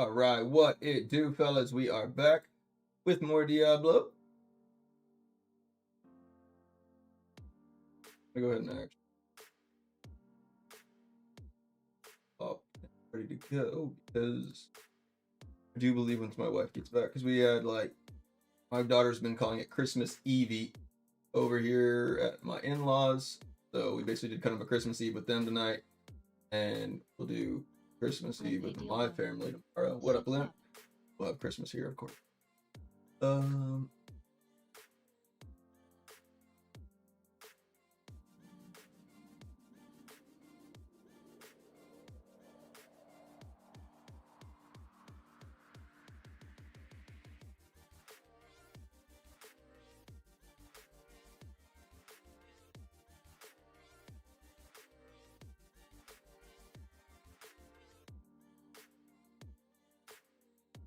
Alright, what it do, fellas? We are back with more Diablo. I'll go ahead and actually up ready to go because I do believe once my wife gets back, because we had my daughter's been calling it Christmas Eve over here at my in-laws. So we basically did kind of a Christmas Eve with them tonight, and we'll do Christmas Eve with my family tomorrow. What up, Limp? We'll have Christmas here, of course.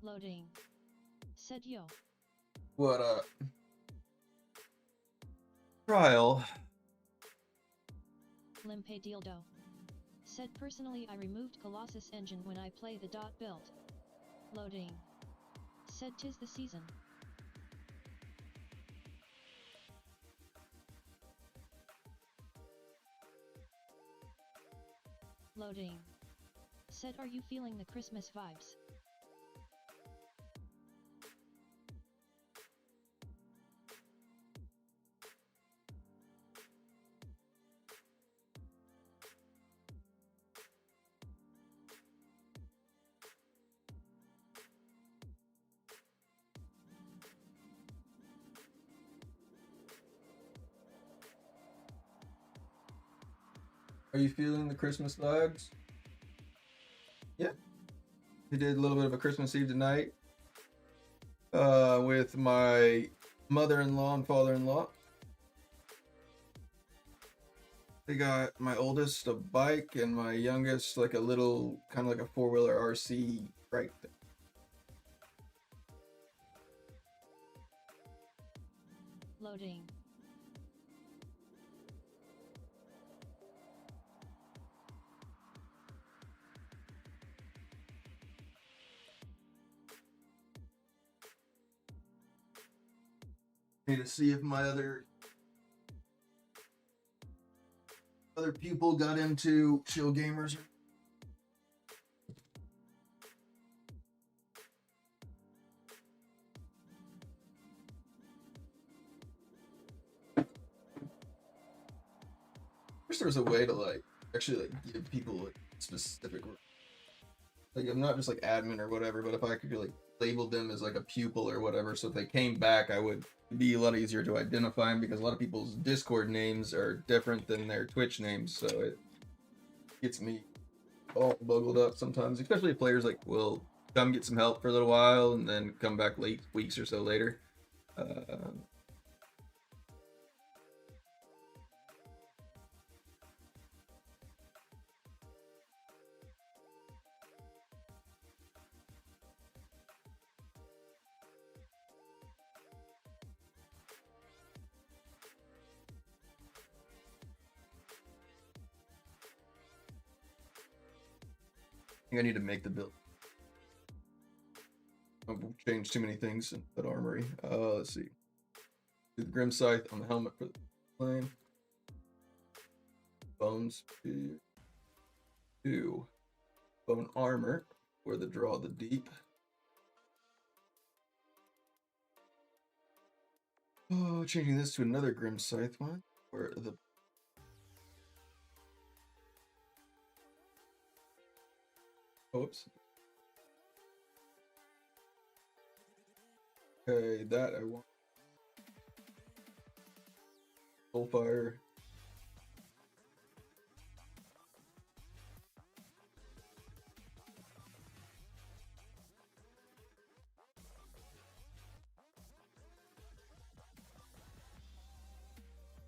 Loading. Said yo. What up? Trial. Limpe Dildo. Said personally I removed Colossus engine when I play the dot build. Loading. Said tis the season. Loading. Said are you feeling the Christmas vibes? Are you feeling the Christmas vibes? Yeah. We did a little bit of a Christmas Eve tonight with my mother-in-law and father-in-law. They got my oldest a bike and my youngest like a little kind of like a four-wheeler RC right thing. Loading. Need to see if my other pupil got into chill gamers. I wish there was a way to actually give people specific, I'm not just admin or whatever, but if I could label them as a pupil or whatever, so if they came back, it'd be a lot easier to identify them, because a lot of people's Discord names are different than their Twitch names, so it gets me all buggled up sometimes, especially if players will come get some help for a little while and then come back weeks or so later. I need to make the build. I've changed too many things in that armory. Let's see. Do the Grim Scythe on the helmet for the plane. Bones. 2. Bone armor for the Draw the Deep. Oh, changing this to another Grim Scythe one. Where the oops. Okay, that I want. Soulfire.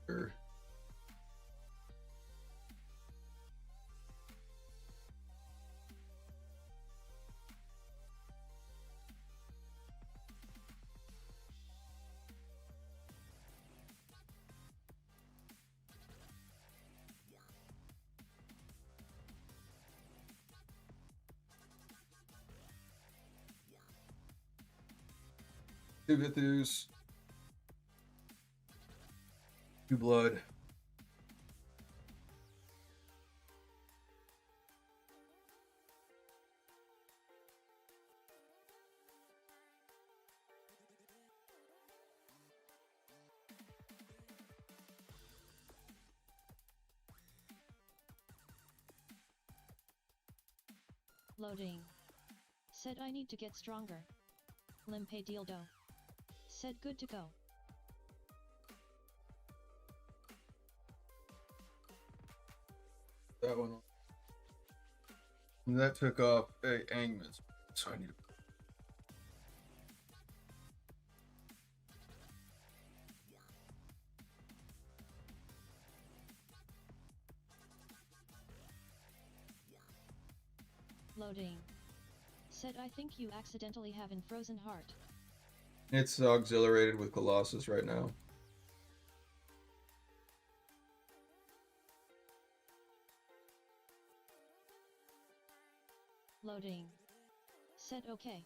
Sure. 2 Vithus. 2 blood. Loading. Said I need to get stronger. Limpe dildo. Said good to go. That one. And that took off a Angmas. So I need to. Loading. Said I think you accidentally have an frozen heart. It's auxiliated with Colossus right now. Loading. Said okay.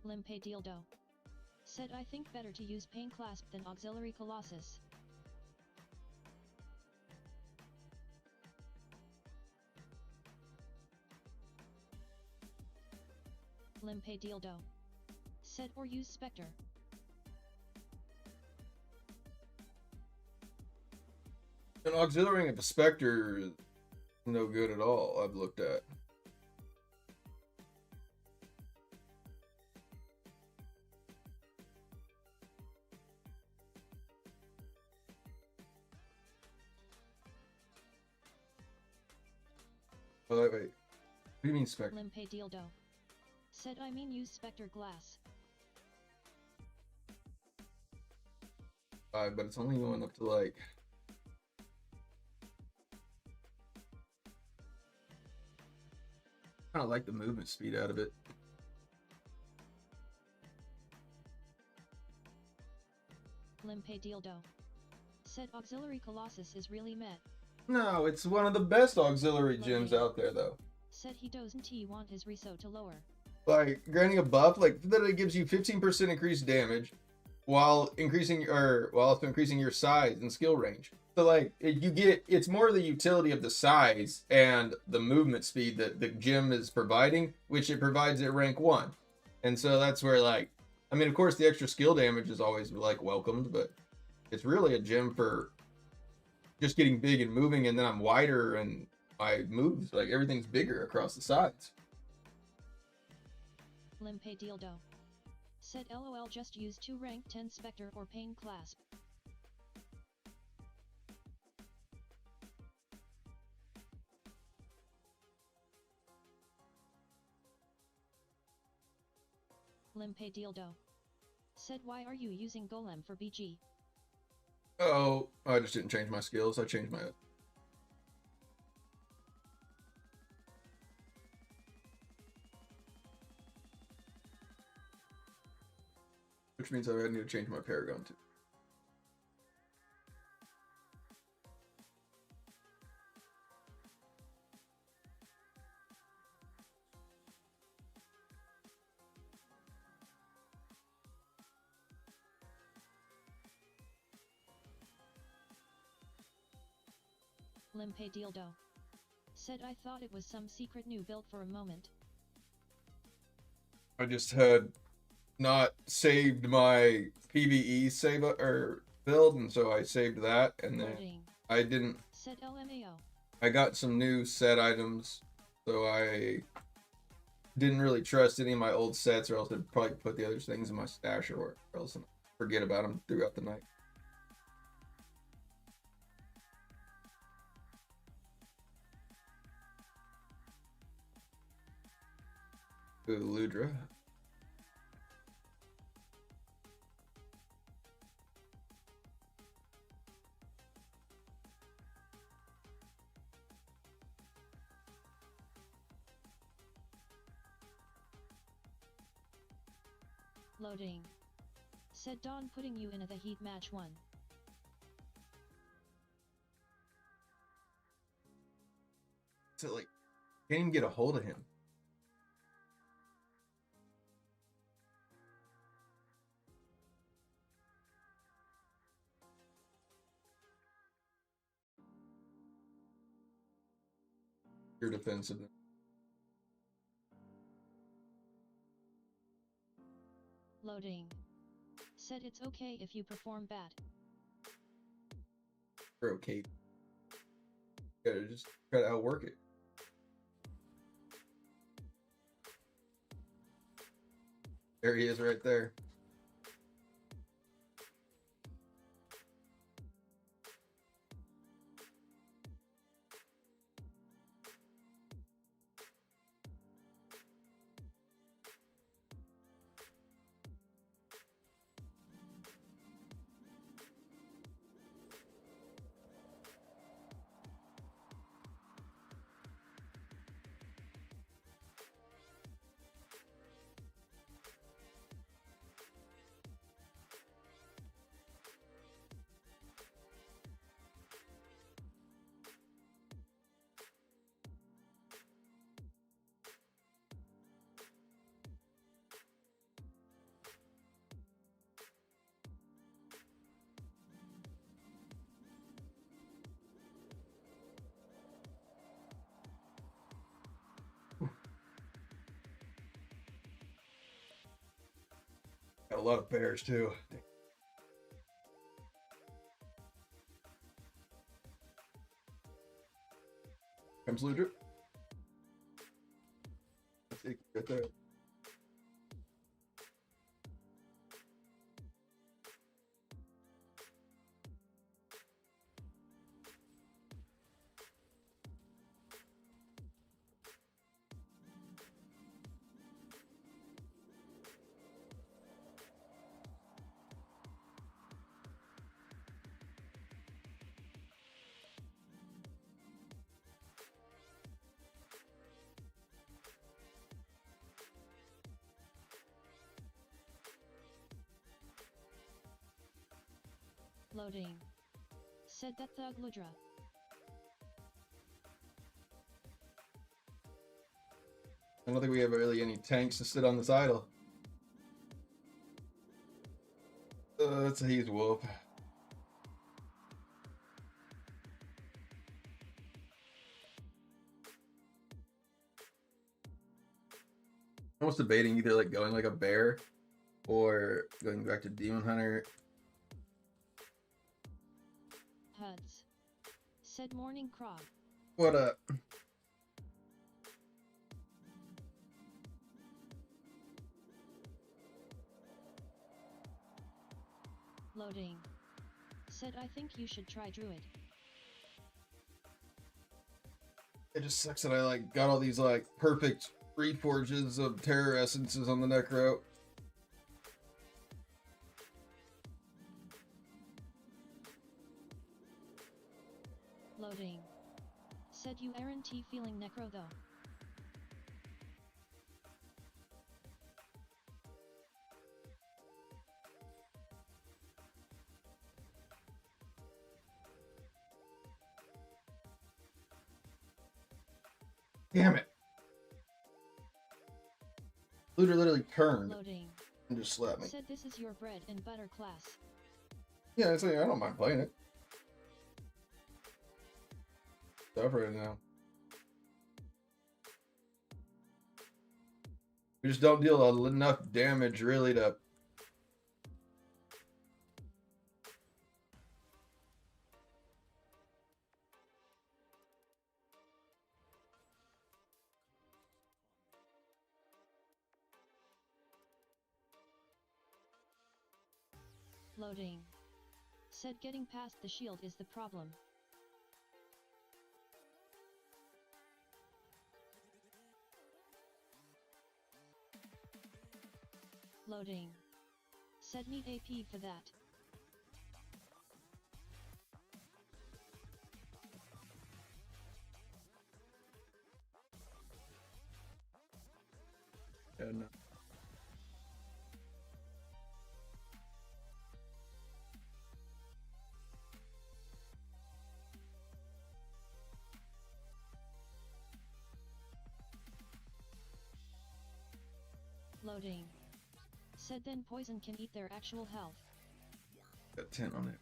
Limpe dildo. Said I think better to use Pain Clasp than Auxiliary Colossus. Limpe dildo. Said or use Spectre. An auxiliary of a Spectre is no good at all, I've looked at. Oh, wait. What do you mean Spectre? Limpe dildo. Said I mean use Spectre Glass. But it's only going up to like... I kind of like the movement speed out of it. Limpe dildo. Said Auxiliary Colossus is really met. No, it's one of the best auxiliary gems out there, though. Said he doesn't want his reso to lower. Like, granting a buff, like, that it gives you 15% increased damage while increasing, or while also increasing your size and skill range. So, like, it's more the utility of the size and the movement speed that the gem is providing, which it provides at rank 1. And so that's where, like, I mean, of course, the extra skill damage is always, like, welcomed, but it's really a gem for just getting big and moving, and then I'm wider and my moves, like, everything's bigger across the sides. Limpe dildo. Said LOL just use 2 rank 10 Spectre or Pain Clasp. Limpe dildo. Said why are you using Golem for BG? Oh, I just didn't change my skills. I changed my... Which means I need to change my Paragon too. Limpe dildo. Said I thought it was some secret new build for a moment. I just had not saved my PvE save or build, and so I saved that, and then I didn't. Said LMAO. I got some new set items, so I didn't really trust any of my old sets, or else I'd probably put the other things in my stash, or else I'd forget about them throughout the night. Ooh, Ludra. Loading. Said Dawn putting you in the heat match 1. So like, can't even get a hold of him. You're defensive. Loading. Said it's okay if you perform bad. You're okay. You gotta just try to outwork it. There he is right there. Got a lot of bears too. Comes Ludra. Right there. Loading. Said that thug Ludra. I don't think we have really any tanks to sit on this idle. It's a he's wolf. I was debating either like going like a bear or going back to Demon Hunter. Huds. Said Morning Crog. What up? Loading. Said I think you should try Druid. It just sucks that I like got all these like perfect reforges of terror essences on the Necro. Loading. Said you aren't feeling necro though. Damn it. Literally turned Loading. and just slapped me. Said this is your bread and butter class. Yeah, I don't mind playing it. Tough right now. We just don't deal enough damage really to. Loading. Said getting past the shield is the problem. Loading. Said need AP for that. Yeah, no. Loading. Said then poison can eat their actual health. Got 10 on it.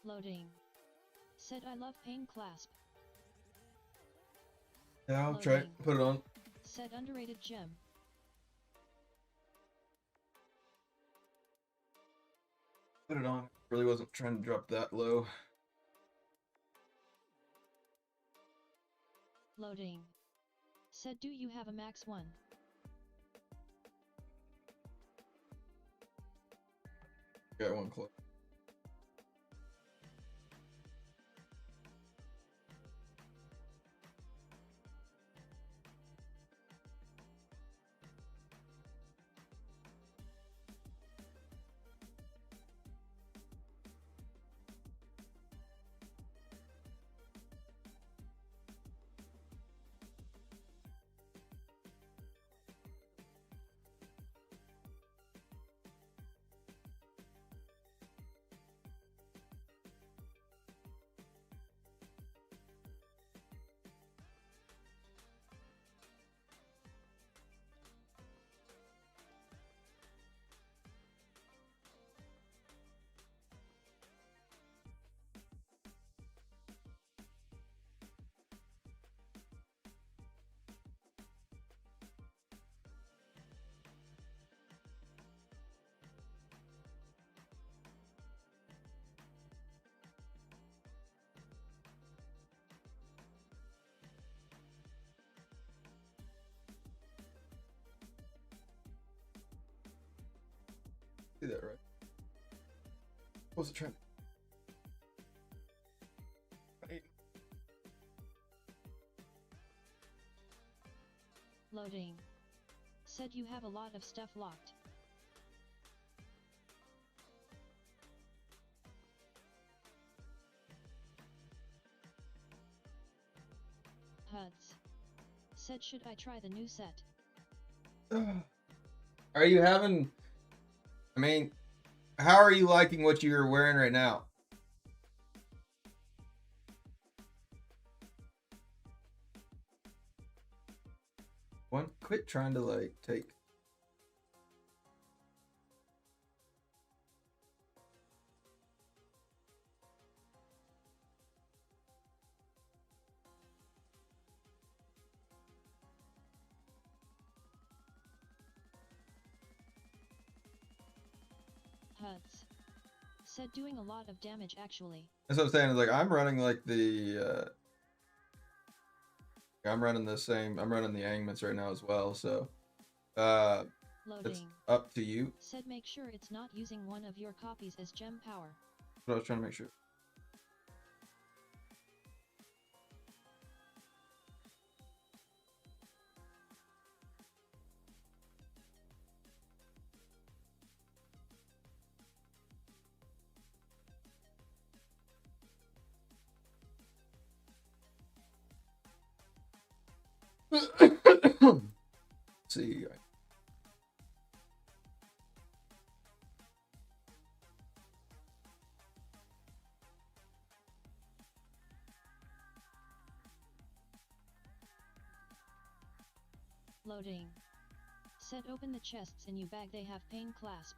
Loading. Said I love pain clasp. Yeah, I'll try it. Put it on. Said underrated gem. Put it on. Really wasn't trying to drop that low. Loading. Said do you have a max 1? Got one close. See that, right? What's it trying? Right. Loading. Said you have a lot of stuff locked. HUDs. Said should I try the new set? Are you having... I mean, how are you liking what you're wearing right now? One, quit trying to like take... HUDs. Said doing a lot of damage actually. That's what I'm saying. Is like I'm running like the... I'm running the same. I'm running the Angmans right now as well. So, it's Loading. up to you. Said make sure it's not using one of your copies as gem power. But I was trying to make sure. See. Loading. Said open the chests in you bag, they have pain clasp.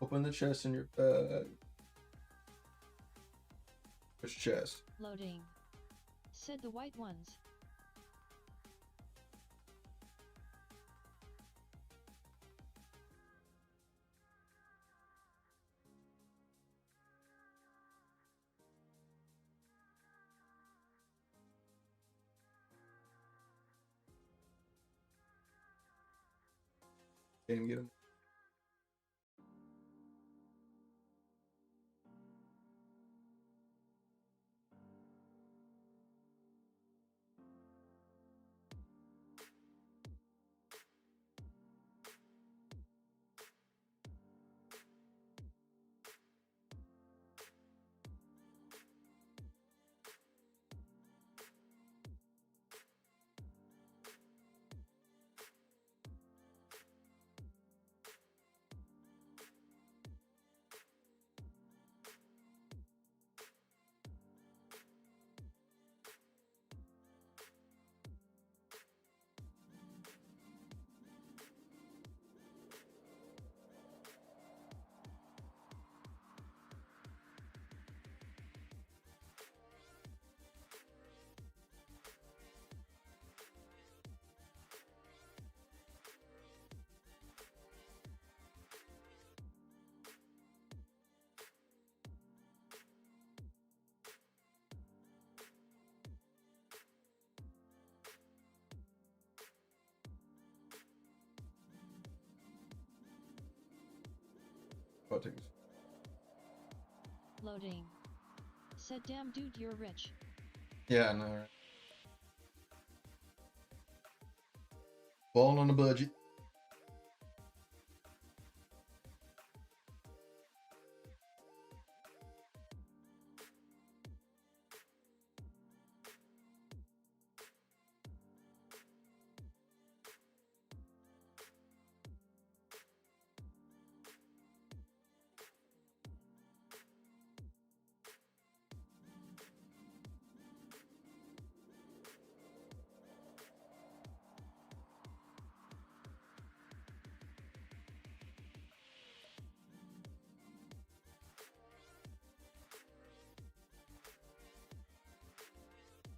Open the chest in your bag. Which chest? Loading. Said the white ones. Didn't get him. Buttons. Loading. Said damn dude, you're rich. Yeah, I know. Right? Balling on a budget.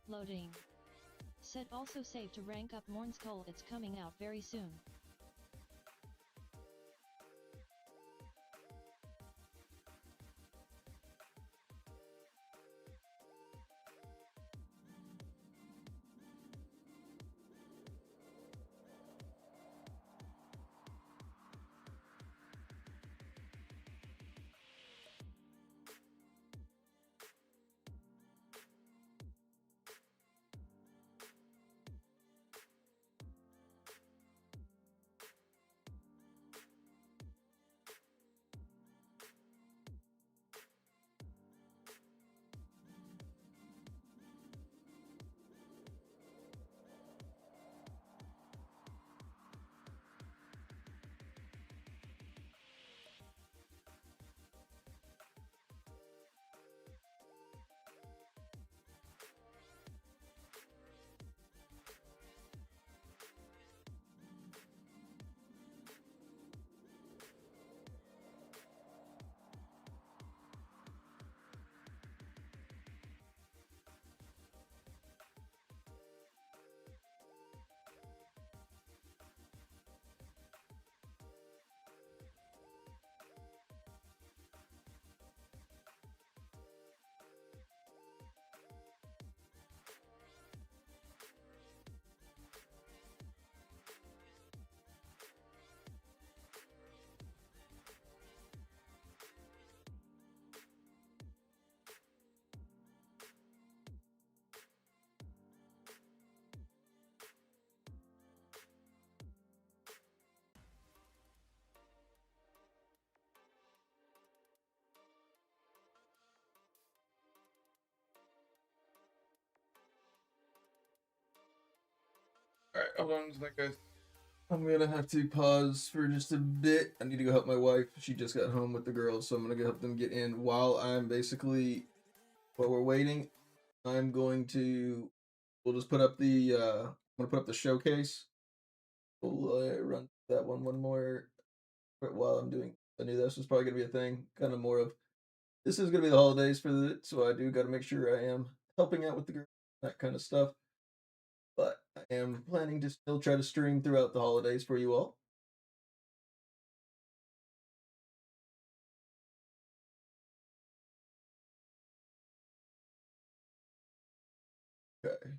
Loading. Said also save to rank up Morn's Call, it's coming out very soon. Alright, hold on a second, guys. I'm gonna have to pause for just a bit. I need to go help my wife. She just got home with the girls, so I'm gonna go help them get in. While we're waiting, I'm going to, we'll just put up the, I'm gonna put up the showcase. We'll run that one more while I'm doing. I knew this was probably gonna be a thing, kind of more of, this is gonna be the holidays so I do got to make sure I am helping out with the girls, that kind of stuff. But I am planning to still try to stream throughout the holidays for you all. Okay.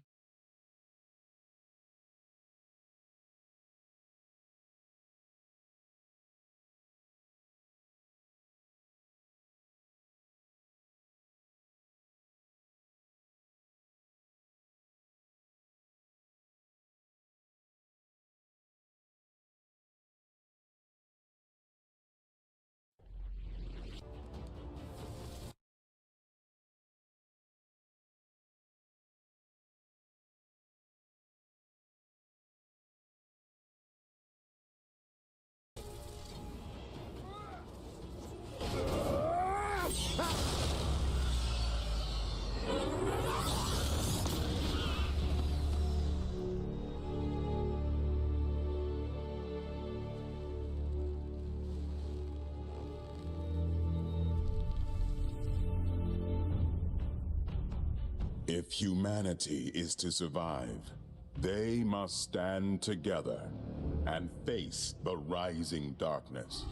If humanity is to survive, they must stand together and face the rising darkness.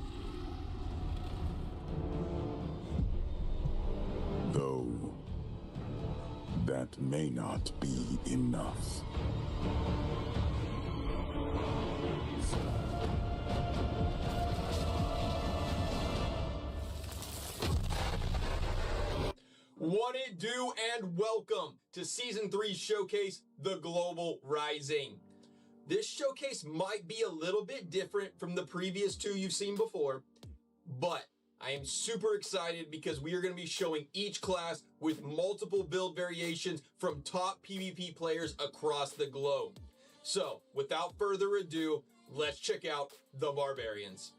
Though, that may not be enough. What it do, and welcome to Season 3 Showcase, The Global Rising. This showcase might be a little bit different from the previous two you've seen before, but I am super excited because we are going to be showing each class with multiple build variations from top PvP players across the globe. So, without further ado, let's check out the Barbarians.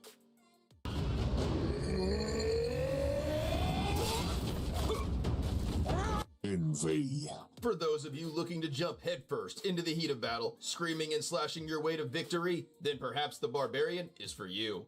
Envy. For those of you looking to jump headfirst into the heat of battle, screaming and slashing your way to victory, then perhaps the Barbarian is for you.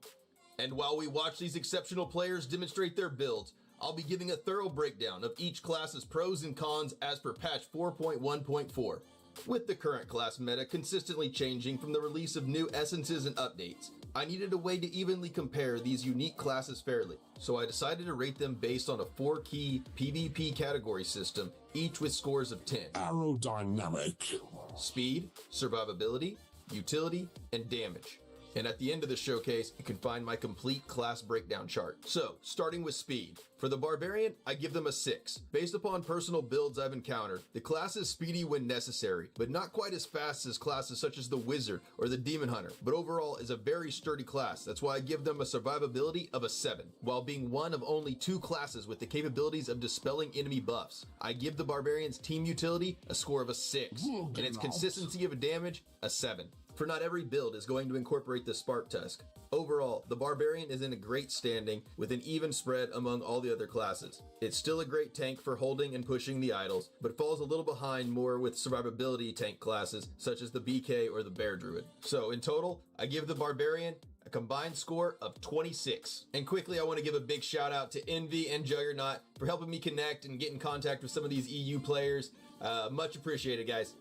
And while we watch these exceptional players demonstrate their builds, I'll be giving a thorough breakdown of each class's pros and cons as per patch 4.1.4. With the current class meta consistently changing from the release of new essences and updates, I needed a way to evenly compare these unique classes fairly, so I decided to rate them based on a 4-key PvP category system, each with scores of 10. Aerodynamic. Speed, survivability, utility, and damage. And at the end of the showcase, you can find my complete class breakdown chart. So, starting with speed. For the Barbarian, I give them a 6. Based upon personal builds I've encountered, the class is speedy when necessary, but not quite as fast as classes such as the Wizard or the Demon Hunter, but overall is a very sturdy class. That's why I give them a survivability of a 7. While being one of only 2 classes with the capabilities of dispelling enemy buffs, I give the Barbarian's team utility a score of a 6, and its consistency of damage a 7. For not every build is going to incorporate the Spark Tusk. Overall, the Barbarian is in a great standing with an even spread among all the other classes. It's still a great tank for holding and pushing the idols, but falls a little behind more with survivability tank classes such as the BK or the Bear Druid. So in total, I give the Barbarian a combined score of 26. And quickly, I want to give a big shout out to Envy and Juggernaut for helping me connect and get in contact with some of these EU players. Much appreciated, guys.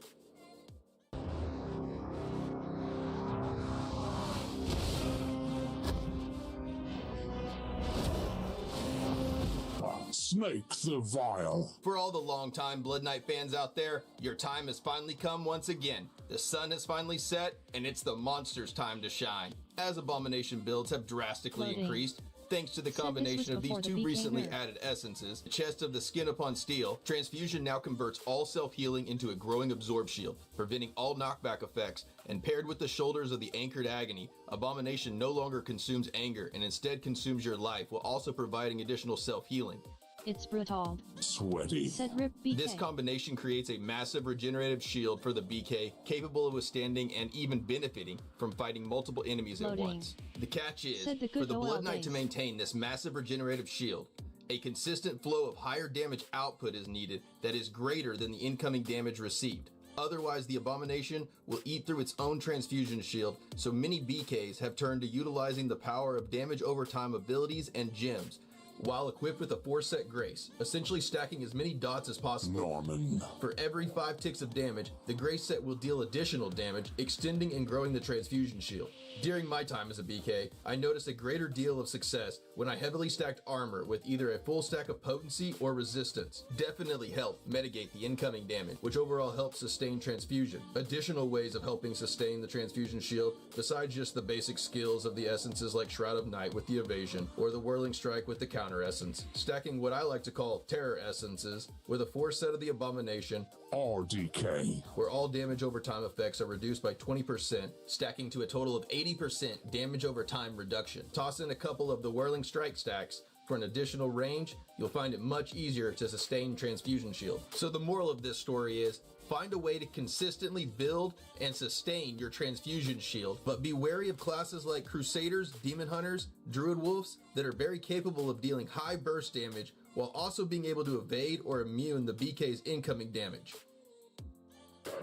Snake the Vile. For all the longtime Blood Knight fans out there, your time has finally come once again. The sun has finally set, and it's the monster's time to shine. As Abomination builds have drastically increased, thanks to the combination of these 2 recently added essences, the Chest of the Skin Upon Steel, Transfusion now converts all self-healing into a growing Absorb Shield, preventing all knockback effects, and paired with the Shoulders of the Anchored Agony, Abomination no longer consumes anger and instead consumes your life while also providing additional self-healing. It's brutal, Sweaty. said Rip BK. This combination creates a massive regenerative shield for the BK, capable of withstanding and even benefiting from fighting multiple enemies at Loading. once. The catch is, Said the for good the OL Blood Knight to days. maintain this massive regenerative shield, a consistent flow of higher damage output is needed that is greater than the incoming damage received. Otherwise, the Abomination will eat through its own transfusion shield, so many BKs have turned to utilizing the power of damage over time abilities and gems, while equipped with a 4-set Grace, essentially stacking as many dots as possible. Norman. For every 5 ticks of damage, the Grace set will deal additional damage, extending and growing the transfusion shield. During my time as a BK, I noticed a greater deal of success when I heavily stacked armor with either a full stack of potency or resistance. Definitely helped mitigate the incoming damage, which overall helps sustain transfusion. Additional ways of helping sustain the transfusion shield, besides just the basic skills of the essences like Shroud of Night with the evasion, or the Whirling Strike with the counter essence, stacking what I like to call terror essences with a 4-set of the Abomination, RDK. where all damage over time effects are reduced by 20%, stacking to a total of 80% damage over time reduction. Toss in a couple of the Whirling Strike stacks for an additional range, you'll find it much easier to sustain transfusion shield. So the moral of this story is, find a way to consistently build and sustain your transfusion shield, but be wary of classes like Crusaders, Demon Hunters, Druid Wolves that are very capable of dealing high burst damage while also being able to evade or immune the BK's incoming damage.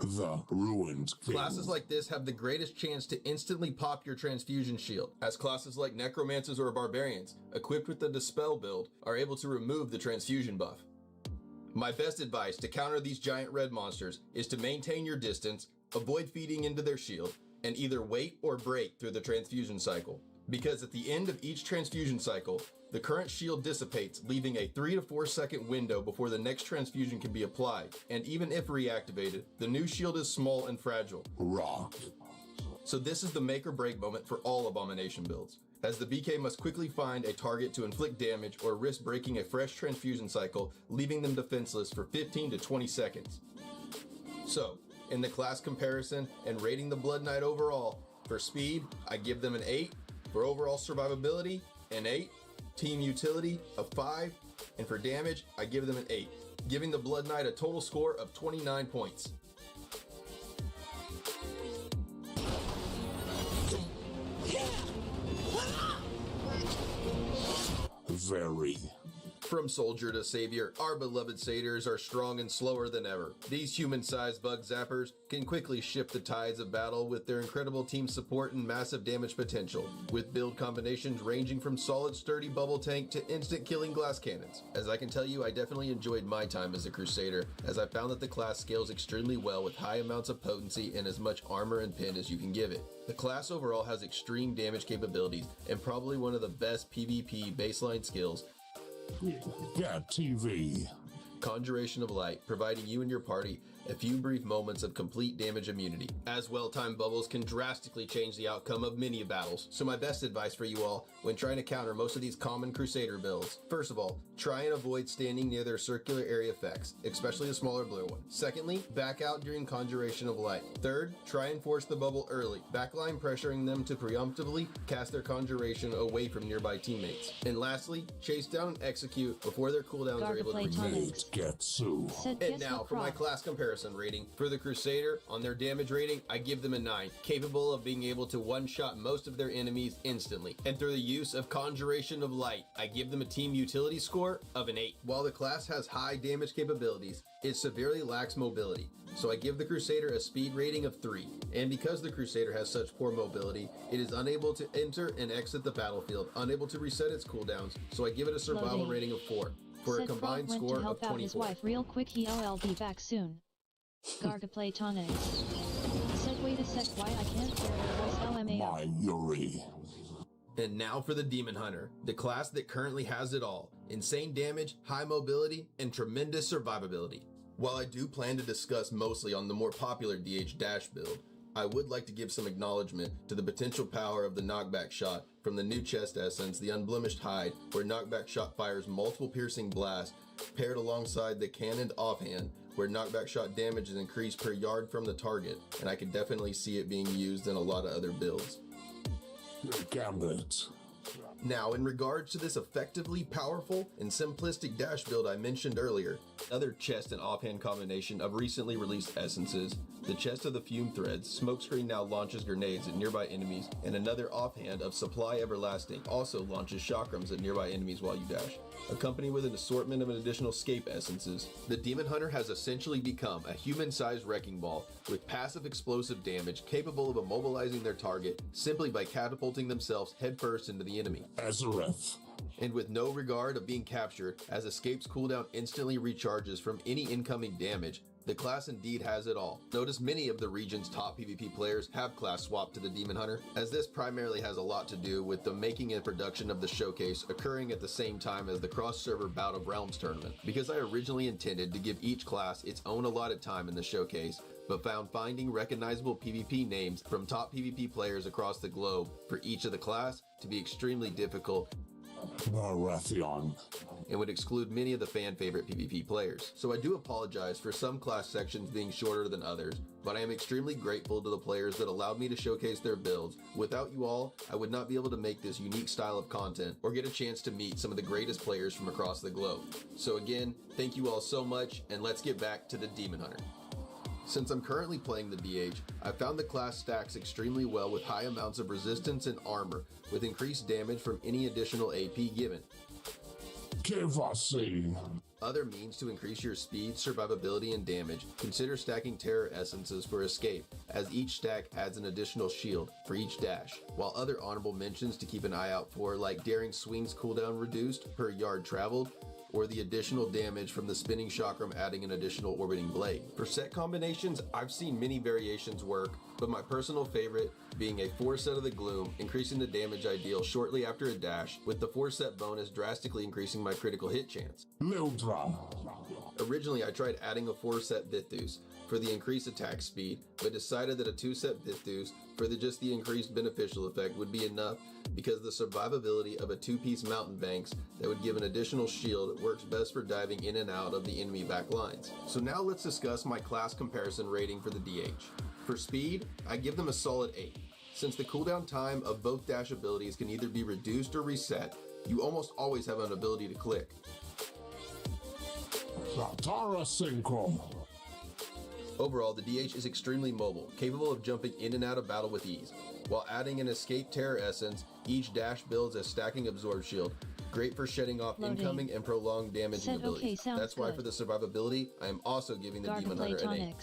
The Ruined King. Classes like this have the greatest chance to instantly pop your transfusion shield, as classes like Necromancers or Barbarians, equipped with the Dispel build, are able to remove the transfusion buff. My best advice to counter these giant red monsters is to maintain your distance, avoid feeding into their shield, and either wait or break through the transfusion cycle. Because at the end of each transfusion cycle, the current shield dissipates, leaving a 3 to 4 second window before the next transfusion can be applied, and even if reactivated, the new shield is small and fragile. Rock. So this is the make or break moment for all Abomination builds, as the BK must quickly find a target to inflict damage or risk breaking a fresh transfusion cycle, leaving them defenseless for 15 to 20 seconds. So, in the class comparison and rating the Blood Knight overall, for speed, I give them an 8, for overall survivability, an 8, team utility, a 5, and for damage, I give them an 8, giving the Blood Knight a total score of 29 points. Very. From soldier to savior, our beloved satyrs are strong and slower than ever. These human-sized bug zappers can quickly shift the tides of battle with their incredible team support and massive damage potential, with build combinations ranging from solid sturdy bubble tank to instant killing glass cannons. As I can tell you, I definitely enjoyed my time as a crusader, as I found that the class scales extremely well with high amounts of potency and as much armor and pin as you can give it. The class overall has extreme damage capabilities and probably one of the best PvP baseline skills. Get TV. Conjuration of Light, providing you and your party a few brief moments of complete damage immunity, as well-timed bubbles can drastically change the outcome of many battles. So my best advice for you all when trying to counter most of these common Crusader builds: first of all, try and avoid standing near their circular area effects, especially the smaller blue one. Secondly, back out during Conjuration of Light. Third, try and force the bubble early, backline pressuring them to preemptively cast their conjuration away from nearby teammates. And lastly, chase down and execute before their cooldowns are able to return. Nate Getsu. And now for my class comparison rating. For the Crusader, on their damage rating, I give them a 9, capable of being able to one-shot most of their enemies instantly. And through the use of Conjuration of Light, I give them a team utility score of an 8. While the class has high damage capabilities, it severely lacks mobility, so I give the Crusader a speed rating of 3. And because the Crusader has such poor mobility, it is unable to enter and exit the battlefield, unable to reset its cooldowns, so I give it a survival Loading. rating of 4, for a combined Frog score went to help of out his 24. wife real quick, he'll be back soon. Gargaplay Tane. Said wait a sec, why I can't hear her voice, LMAO. My Yuri. And now for the Demon Hunter, the class that currently has it all: insane damage, high mobility, and tremendous survivability. While I do plan to discuss mostly on the more popular DH Dash build, I would like to give some acknowledgement to the potential power of the knockback shot from the new chest essence, the Unblemished Hide, where knockback shot fires multiple piercing blasts, paired alongside the cannoned offhand, where knockback shot damage is increased per yard from the target, and I can definitely see it being used in a lot of other builds. Gambit. Now, in regards to this effectively powerful and simplistic dash build I mentioned earlier, another chest and offhand combination of recently released essences, the chest of the fume threads, smokescreen now launches grenades at nearby enemies, and another offhand of supply everlasting also launches chakrams at nearby enemies while you dash. Accompanied with an assortment of additional scape essences, the Demon Hunter has essentially become a human-sized wrecking ball with passive explosive damage capable of immobilizing their target simply by catapulting themselves headfirst into the enemy. Azareth. And with no regard of being captured, as Escape's cooldown instantly recharges from any incoming damage, the class indeed has it all. Notice many of the region's top PvP players have class swapped to the Demon Hunter, as this primarily has a lot to do with the making and production of the showcase occurring at the same time as the cross-server Bout of Realms tournament. Because I originally intended to give each class its own allotted time in the showcase, but found finding recognizable PvP names from top PvP players across the globe for each of the class to be extremely difficult Baratheon. and would exclude many of the fan favorite PvP players. So I do apologize for some class sections being shorter than others, but I am extremely grateful to the players that allowed me to showcase their builds. Without you all, I would not be able to make this unique style of content or get a chance to meet some of the greatest players from across the globe. So again, thank you all so much, and let's get back to the Demon Hunter. Since I'm currently playing the DH, I found the class stacks extremely well with high amounts of resistance and armor, with increased damage from any additional AP given. Kivasi. Other means to increase your speed, survivability, and damage, consider stacking terror essences for escape, as each stack adds an additional shield for each dash, while other honorable mentions to keep an eye out for, like Daring Swing's cooldown reduced per yard traveled, or the additional damage from the spinning chakram adding an additional orbiting blade. For set combinations, I've seen many variations work, but my personal favorite being a 4-set of the Gloom, increasing the damage I deal shortly after a dash, with the 4-set bonus drastically increasing my critical hit chance. Mildra. Originally, I tried adding a 4-set Vithus for the increased attack speed, but decided that a 2-set Vithus for just the increased beneficial effect would be enough, because the survivability of a 2-piece mountain banks that would give an additional shield works best for diving in and out of the enemy back lines. So now let's discuss my class comparison rating for the DH. For speed, I give them a solid 8. Since the cooldown time of both dash abilities can either be reduced or reset, you almost always have an ability to click. Zatara Cinco. Overall, the DH is extremely mobile, capable of jumping in and out of battle with ease. While adding an escape terror essence, each dash builds a stacking absorb shield, great for shedding off incoming and prolonged damaging abilities. That's why for the survivability, I am also giving the Demon Hunter an 8.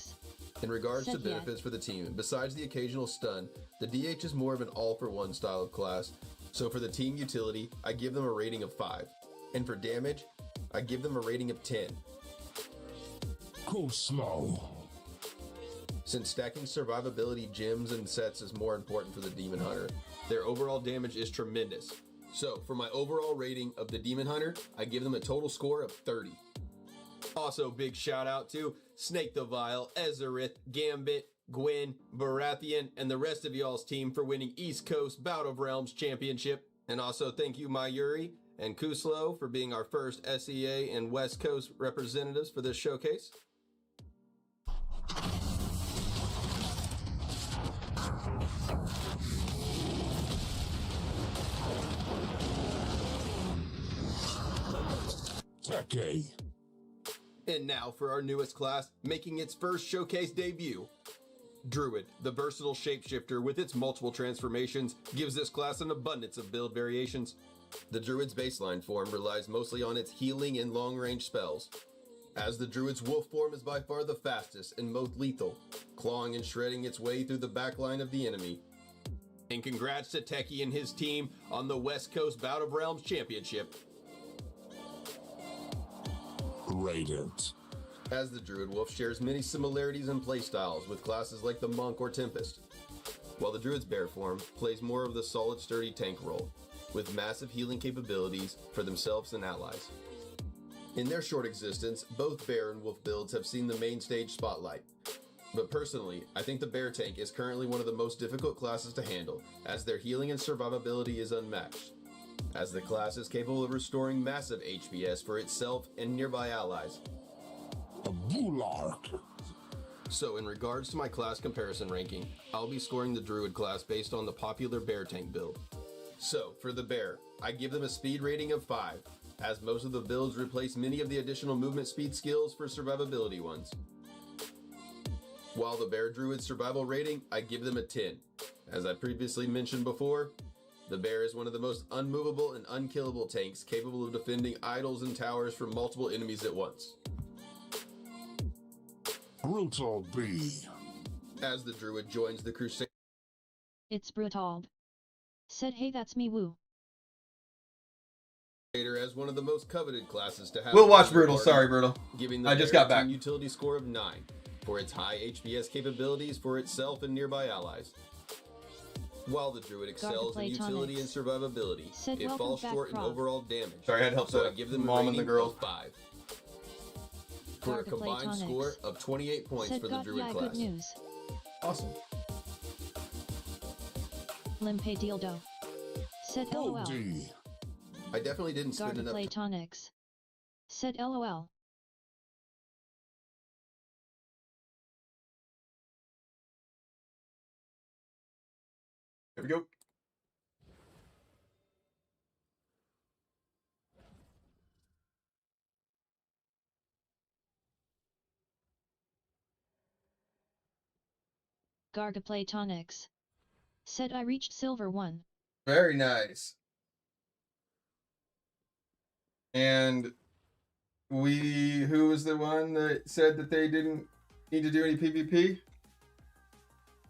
In regards to benefits for the team, besides the occasional stun, the DH is more of an all-for-one style of class, so for the team utility, I give them a rating of 5. And for damage, I give them a rating of 10. Kuslo. Since stacking survivability gems and sets is more important for the Demon Hunter, their overall damage is tremendous. So, for my overall rating of the Demon Hunter, I give them a total score of 30. Also, big shout out to Snake the Vile, Ezerith, Gambit, Gwen, Baratheon, and the rest of y'all's team for winning East Coast Bout of Realms Championship. And also thank you Mayuri and Kuslo for being our first SEA and West Coast representatives for this showcase. Teke. And now for our newest class, making its first showcase debut. Druid, the versatile shapeshifter with its multiple transformations, gives this class an abundance of build variations. The Druid's baseline form relies mostly on its healing and long-range spells, as the Druid's wolf form is by far the fastest and most lethal, clawing and shredding its way through the backline of the enemy. And congrats to Teki and his team on the West Coast Bout of Realms Championship. Radiant. As the Druid Wolf shares many similarities in playstyles with classes like the Monk or Tempest, while the Druid's Bear form plays more of the solid sturdy tank role, with massive healing capabilities for themselves and allies. In their short existence, both Bear and Wolf builds have seen the main stage spotlight. But personally, I think the Bear tank is currently one of the most difficult classes to handle, as their healing and survivability is unmatched, as the class is capable of restoring massive HPS for itself and nearby allies. A Bulark. So in regards to my class comparison ranking, I'll be scoring the Druid class based on the popular Bear tank build. So, for the bear, I give them a speed rating of 5, as most of the builds replace many of the additional movement speed skills for survivability ones. While the bear druid survival rating, I give them a 10. As I previously mentioned before, the bear is one of the most unmovable and unkillable tanks capable of defending idols and towers from multiple enemies at once. Brutal B. As the druid joins the crusade, It's brutal. Said hey that's me woo. as one of the most coveted classes to have. We'll watch in their Brutal. party, Sorry, Brutal. Giving the I just bear got back. a utility score of 9 for its high HPS capabilities for itself and nearby allies. While the druid excels in utility and survivability, Said it welcome falls back, short in Prov. overall damage. Sorry, I had to help so the I give them mom a and the rating girls. of 5. For a Garga combined Platonics. score of 28 points Said for the got druid yeah class. good news. Awesome. Limpe dildo. Said lol. D. I definitely didn't spend Garga enough time. Platonics. Said lol. There we go. Garga Platonics. Said I reached silver 1. Very nice. And who was the one that said that they didn't need to do any PvP?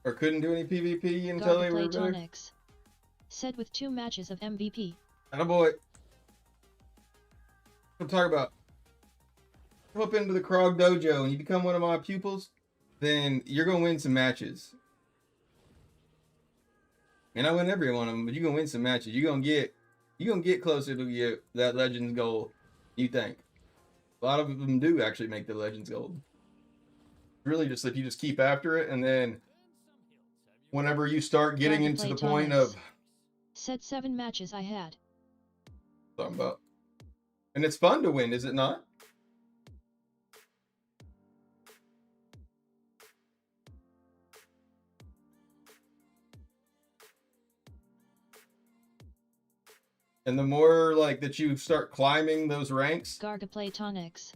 Or couldn't do any PvP until they Garga were better? Platonics. Said with 2 matches of MVP. Attaboy. I'm talking about. Come up into the Krog Dojo and you become one of my pupils, then you're gonna win some matches. And I win every one of them, but you're gonna win some matches. You're gonna get closer to that Legends goal. You think? A lot of them do actually make the Legends gold. Really, just if you just keep after it, and then whenever you start getting Garga into the point of Said 7 matches I had. talking about, and it's fun to win, is it not? And the more like that you start climbing those ranks, Garga Platonics.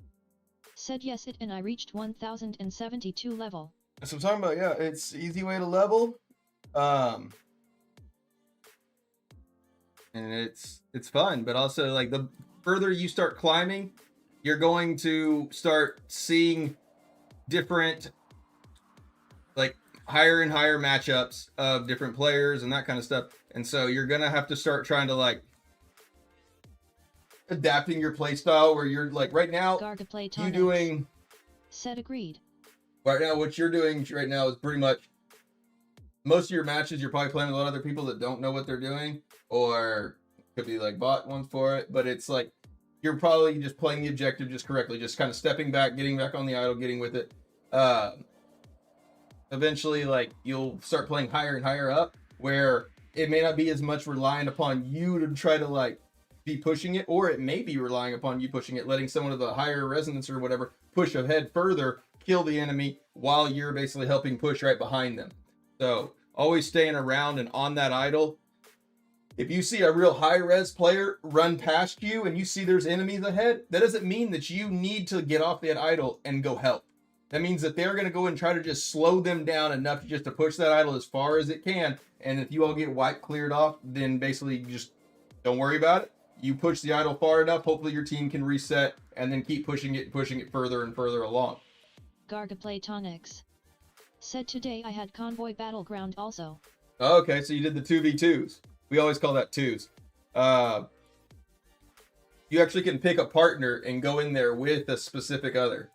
Said yes it and I reached 1072 level. that's what I'm talking about. Yeah, it's easy way to level. And it's fun, but also like the further you start climbing, you're going to start seeing different like higher and higher matchups of different players and that kind of stuff. And so you're gonna have to start trying to like adapting your play style where you're like right now Garga Platonics. you doing Said agreed. right now what you're doing right now is pretty much most of your matches you're probably playing with a lot of other people that don't know what they're doing or could be like bot ones for it, but it's like you're probably just playing the objective just correctly, just kind of stepping back, getting back on the idle, getting with it. Eventually like you'll start playing higher and higher up where it may not be as much relying upon you to try to like be pushing it, or it may be relying upon you pushing it, letting someone of a higher resonance or whatever push ahead further, kill the enemy while you're basically helping push right behind them. So always staying around and on that idle. If you see a real high res player run past you and you see there's enemies ahead, that doesn't mean that you need to get off that idle and go help. That means that they're going to go and try to just slow them down enough just to push that idle as far as it can. And if you all get wipe cleared off, then basically you just don't worry about it. You push the idle far enough, hopefully your team can reset and then keep pushing it further and further along. Garga Platonics. Said today I had Convoy Battleground also. Okay, so you did the 2v2s. We always call that 2s. You actually can pick a partner and go in there with a specific other.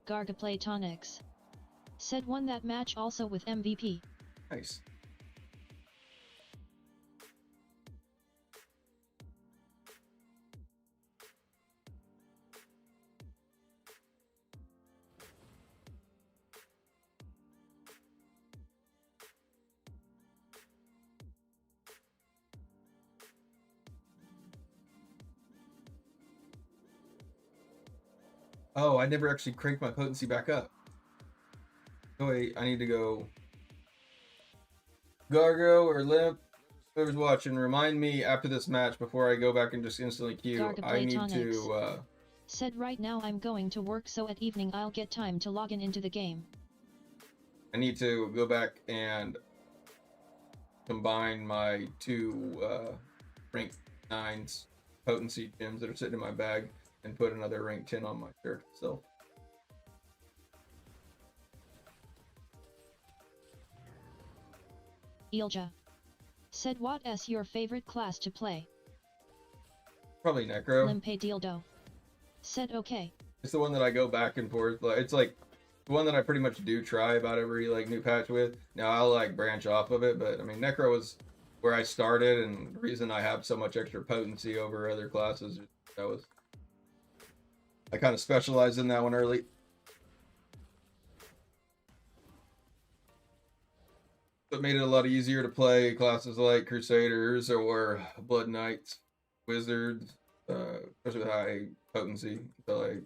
Garga Platonics. Said won that match also with MVP. Nice. Oh, I never actually cranked my potency back up. Oh wait, I need to go. Gargo or Limp, whoever's watching, remind me after this match before I go back and just instantly queue. Garga I need Platonics. to. Said right now I'm going to work, so at evening I'll get time to log into the game. I need to go back and combine my two rank 9s potency gems that are sitting in my bag and put another rank 10 on my shirt itself. Ilja. Said what is your favorite class to play? Probably Necro. Limpe Dildo. Said okay. It's the one that I go back and forth. Like, it's like the one that I pretty much do try about every like new patch with. Now I'll like branch off of it, but I mean Necro was where I started, and the reason I have so much extra potency over other classes, I kind of specialized in that one early. It made it a lot easier to play classes like Crusaders or Blood Knights, Wizards, especially with high potency. So like,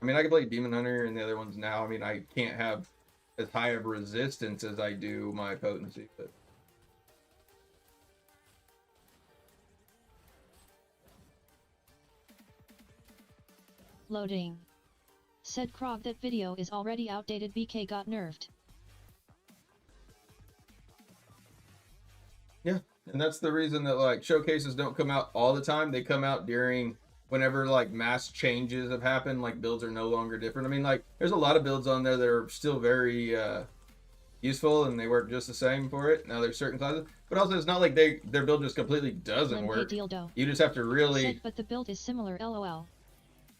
I mean, I can play Demon Hunter and the other ones now. I mean, I can't have as high of resistance as I do my potency, but Loading. Said Krog that video is already outdated, BK got nerfed. yeah, and that's the reason that like showcases don't come out all the time. They come out during whenever like mass changes have happened, like builds are no longer different. I mean, like there's a lot of builds on there that are still very useful and they work just the same for it. Now there's certain classes, but also it's not like their build just completely doesn't Limpe work. Dildo. You just have to really Said, but the build is similar, lol.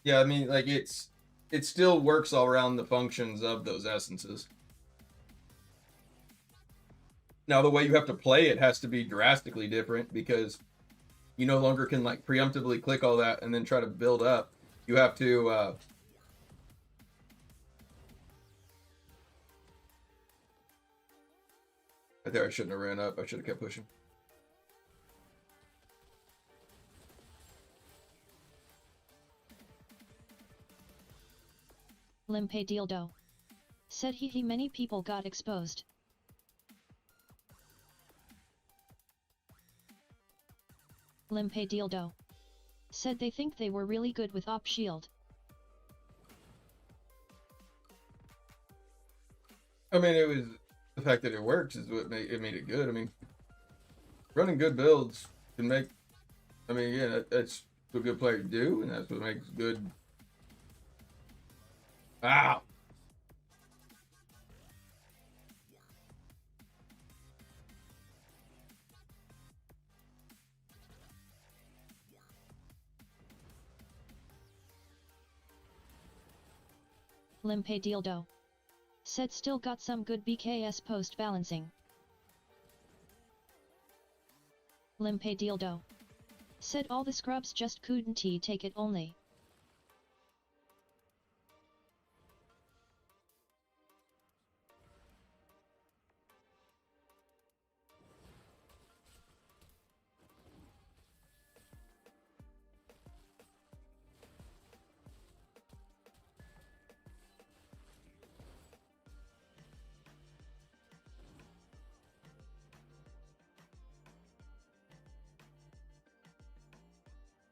Yeah, I mean, like it still works all around the functions of those essences. Now the way you have to play it has to be drastically different because you no longer can like preemptively click all that and then try to build up. You have to I think I shouldn't have ran up. I should have kept pushing. Limpe Dildo. Said he many people got exposed. Limpe Dildo. Said they think they were really good with op shield. I mean, it was the fact that it works is what made it good. I mean, running good builds can make. I mean, yeah, that's what good players do, and that's what makes good. Ow! Limpe Dildo. Said still got some good BKS post balancing. Limpe Dildo. Said all the scrubs just couldn't take it only.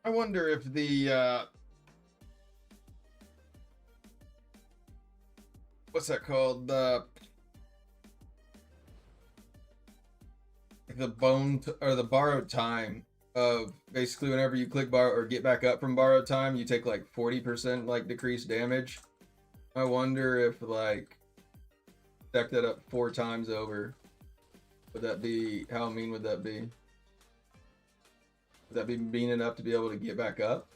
I wonder if the what's that called? The or the borrowed time of basically whenever you click borrow or get back up from borrowed time, you take like 40% like decreased damage. I wonder if like stack that up 4 times over. Would that be, how mean would that be? Would that be mean enough to be able to get back up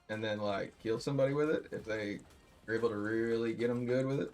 and then like kill somebody with it if they are able to really get them good with it?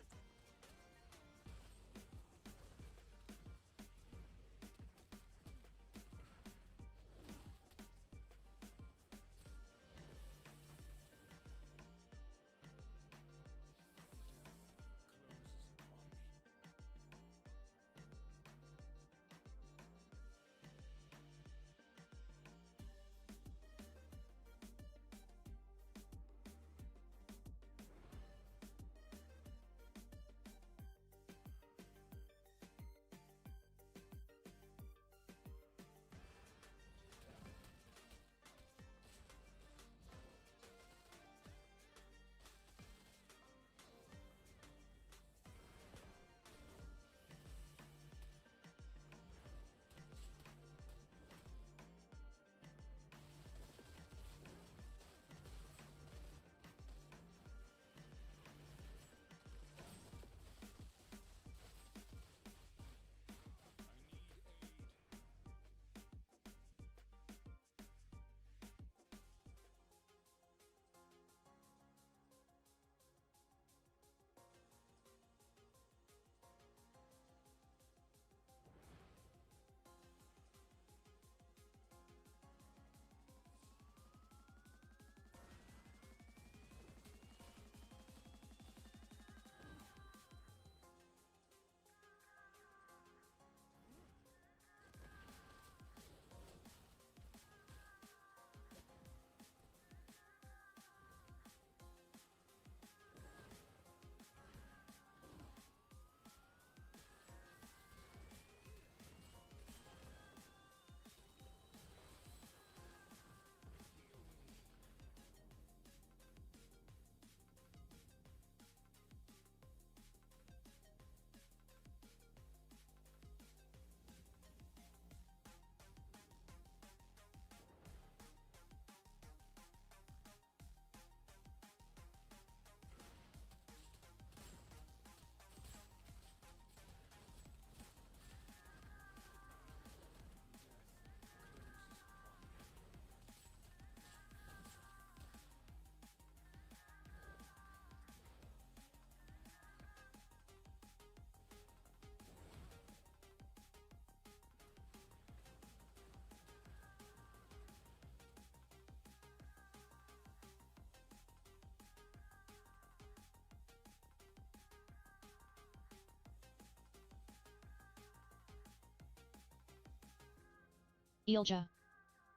Ilja.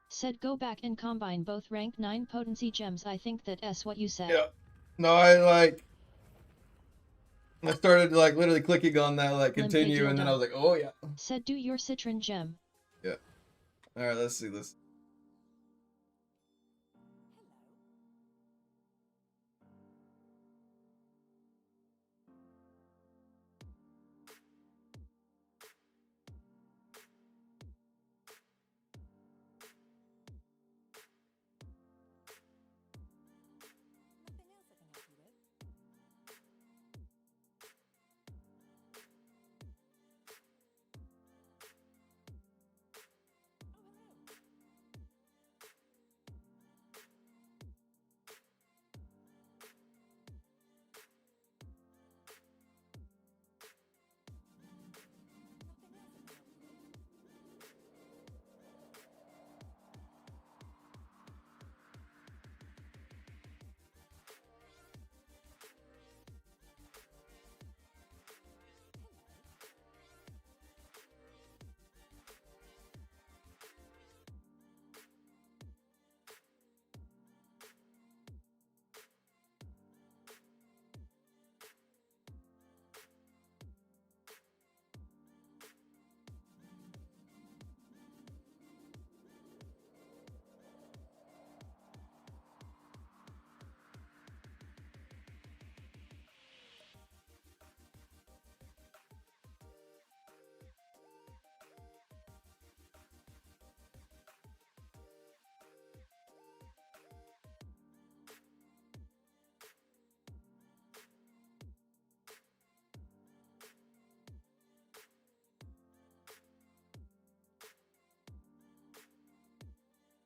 Said go back and combine both rank 9 potency gems. I think that's what you said. Yeah. No, I started like literally clicking on that like continue, and then I was like, oh yeah. Said do your citron gem. Yeah. All right, let's see this.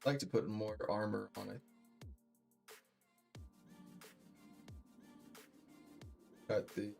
I like to put more armor on it. Got the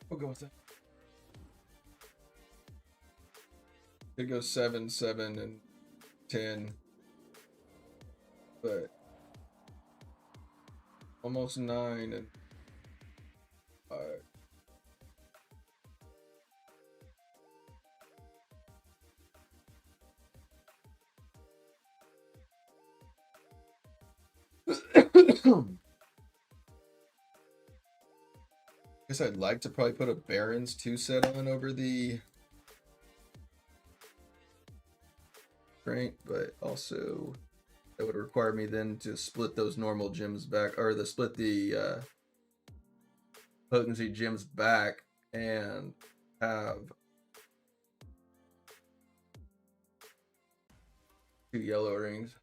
we'll go with that. Could go 7, 7, and 10, but almost 9 and 5. Guess I'd like to probably put a Baron's 2 set on over the strength, but also that would require me then to split those normal gems back, or the split the potency gems back and have 2 yellow rings.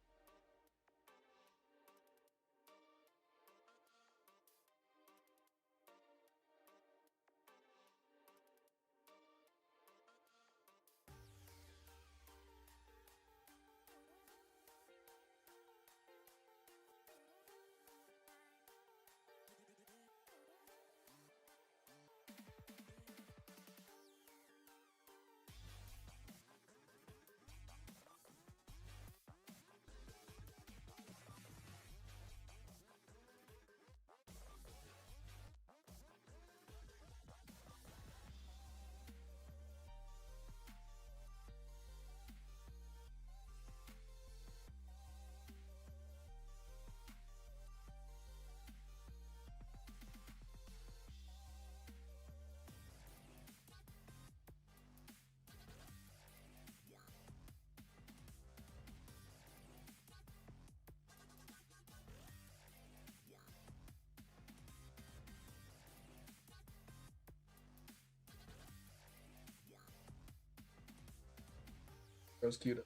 That was cute.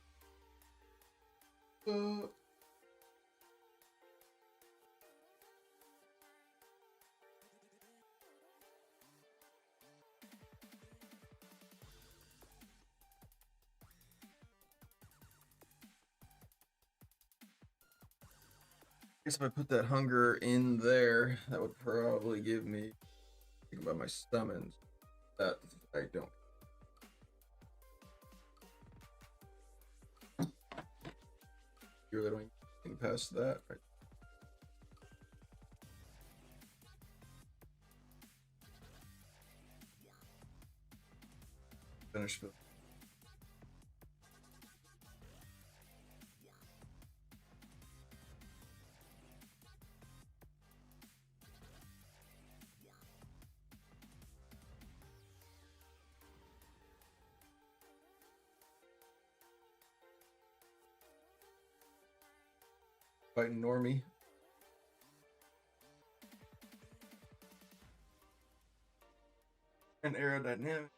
I guess if I put that hunger in there, that would probably give me, think about my summons. That I don't. You really don't think past that. Right? Finish the. Fighting Normie. And aerodynamic.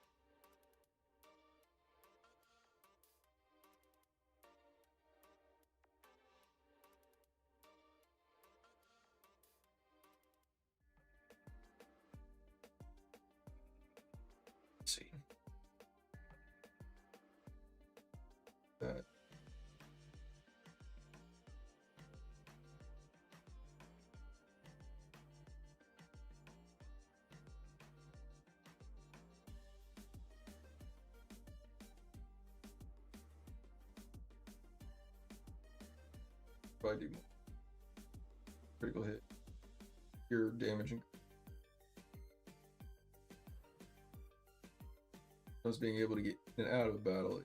Let's see. That. If I do more. Critical hit. Your damage. I was being able to get in and out of the battle.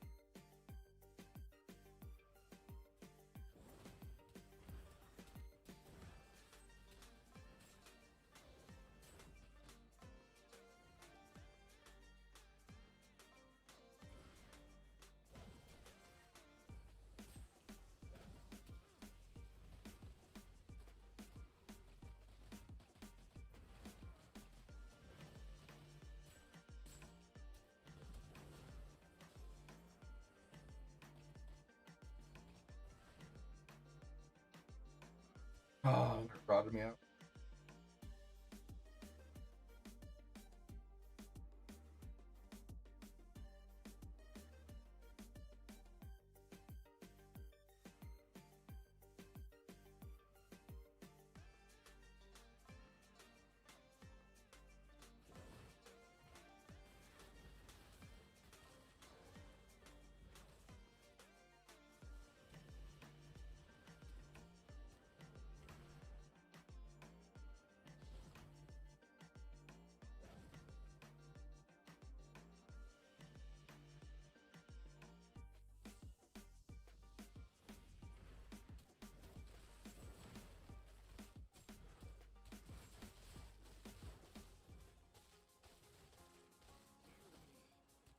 Oh, it rotted me out.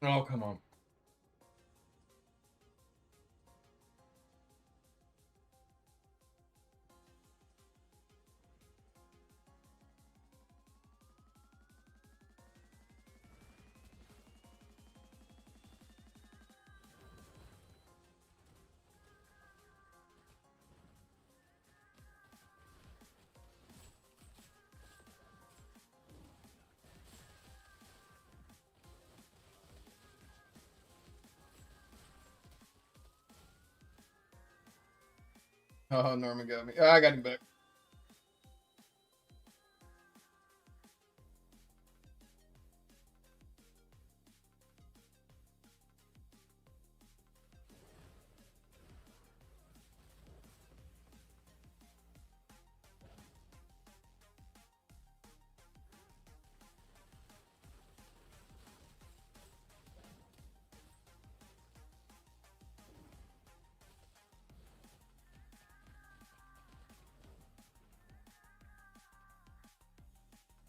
Oh, come on. Oh, Norman got me. Oh, I got him back.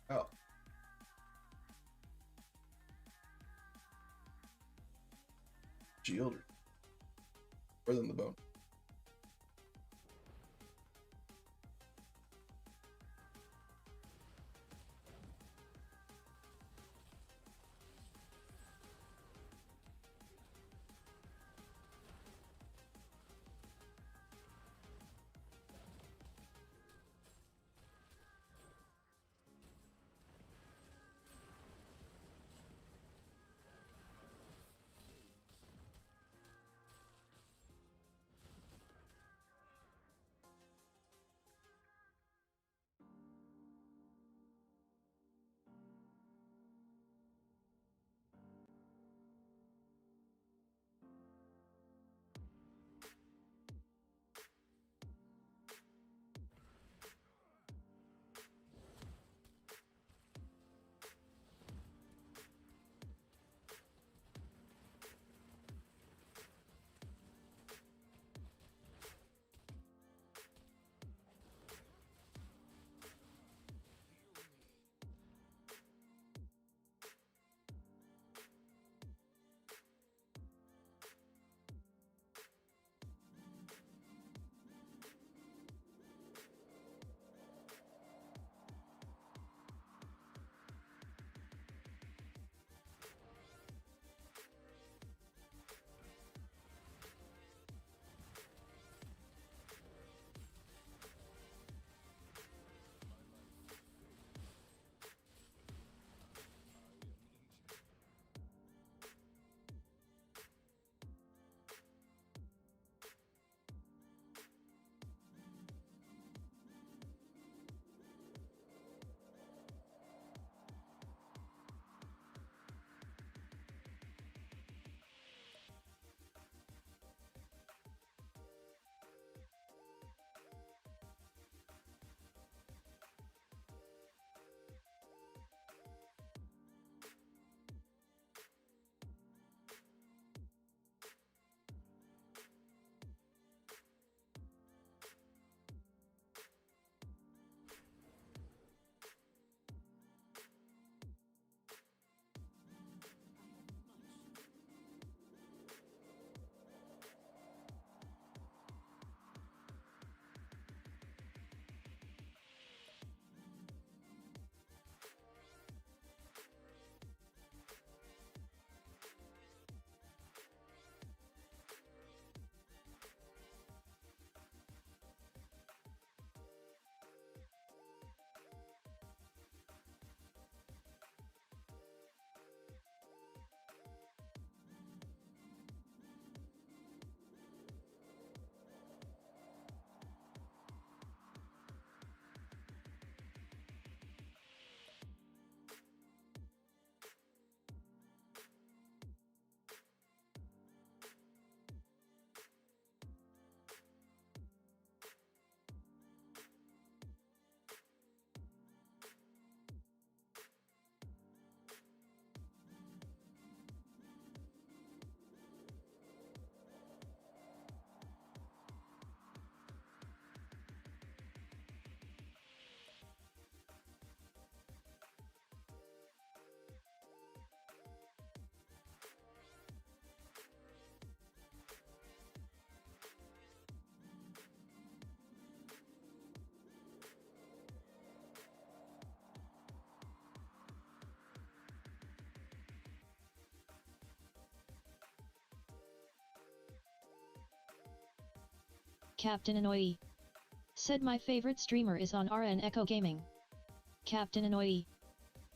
Oh. Shield. More than the bone. Captain Annoyee. Said my favorite streamer is on RN Echo Gaming. Captain Annoyee.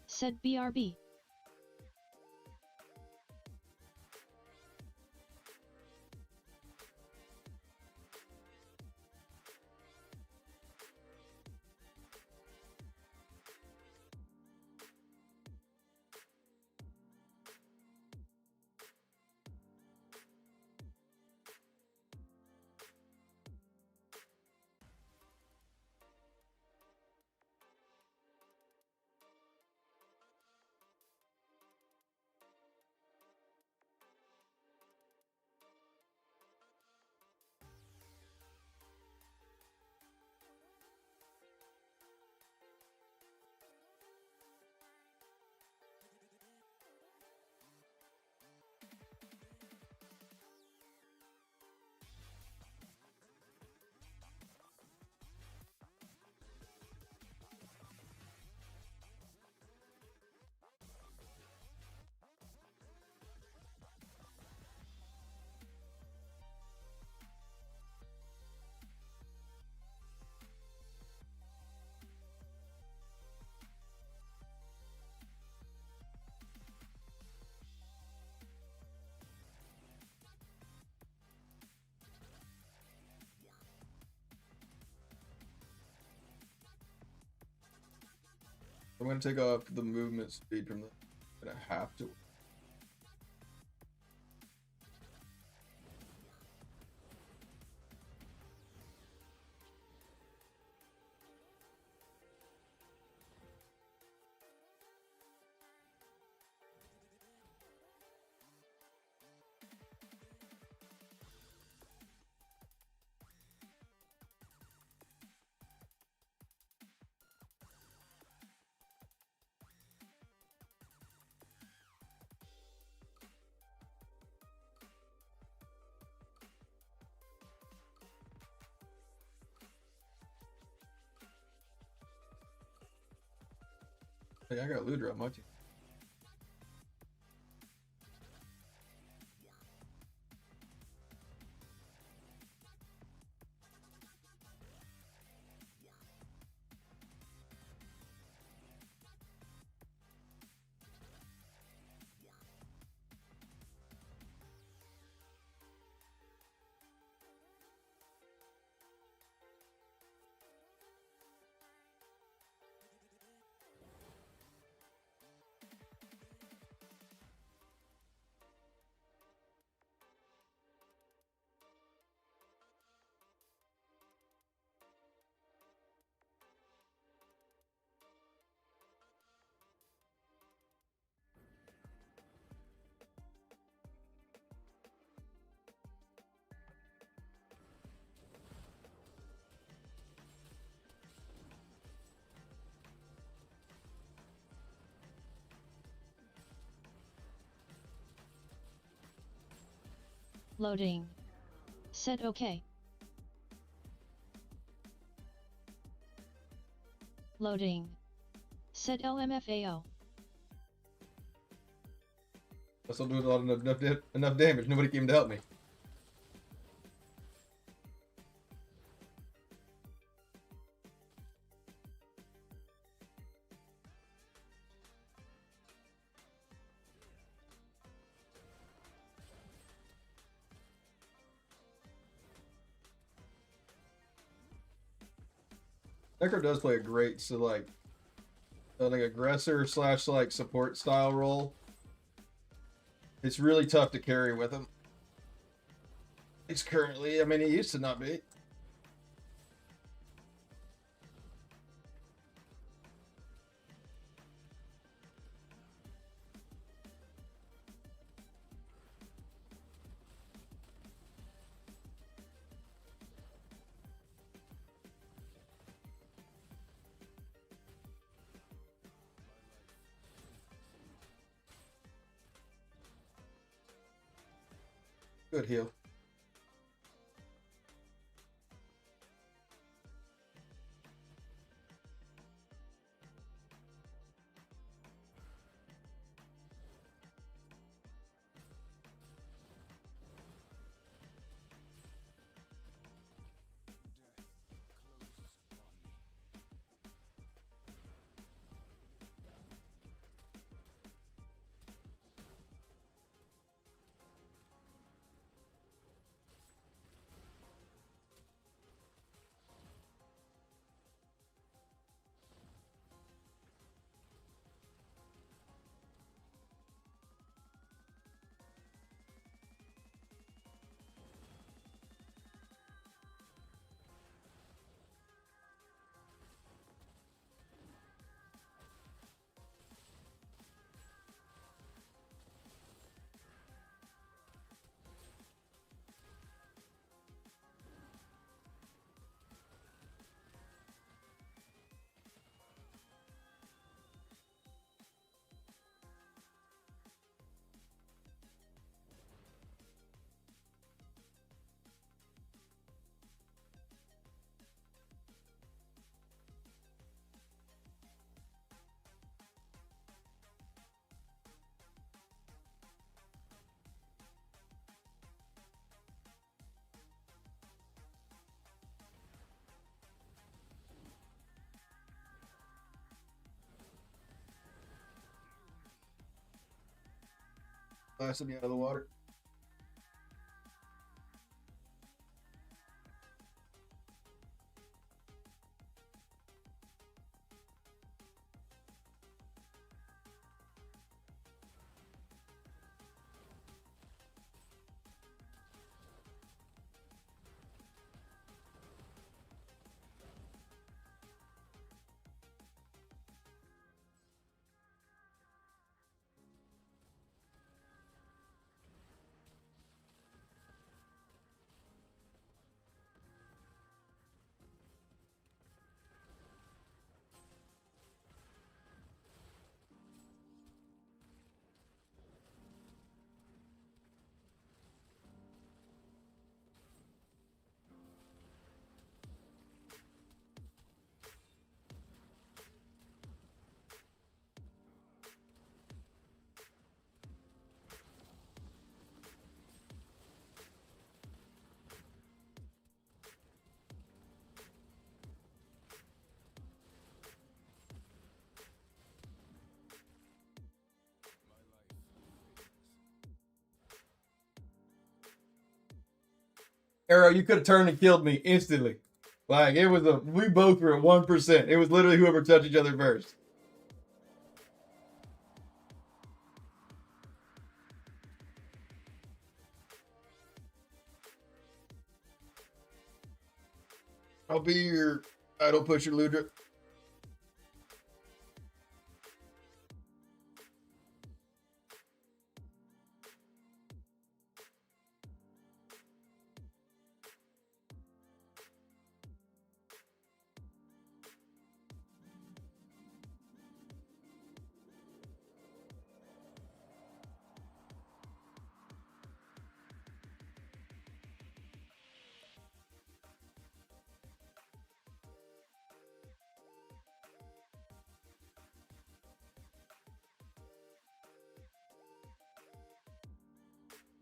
Said BRB. I'm gonna take off the movement speed from the. I'm gonna have to. Hey, I got Ludra on my team. Loading. Said okay. Loading. Said LMFAO. I still doing a lot of enough damage. Nobody came to help me. Necro does play a great, so like aggressor slash like support style role. It's really tough to carry with him. It's currently, I mean, he used to not be. Good heal. blasted me out of the water. Arrow, you could have turned and killed me instantly. Like, it was we both were at 1%. It was literally whoever touched each other first. I'll be your idle pusher, Ludra.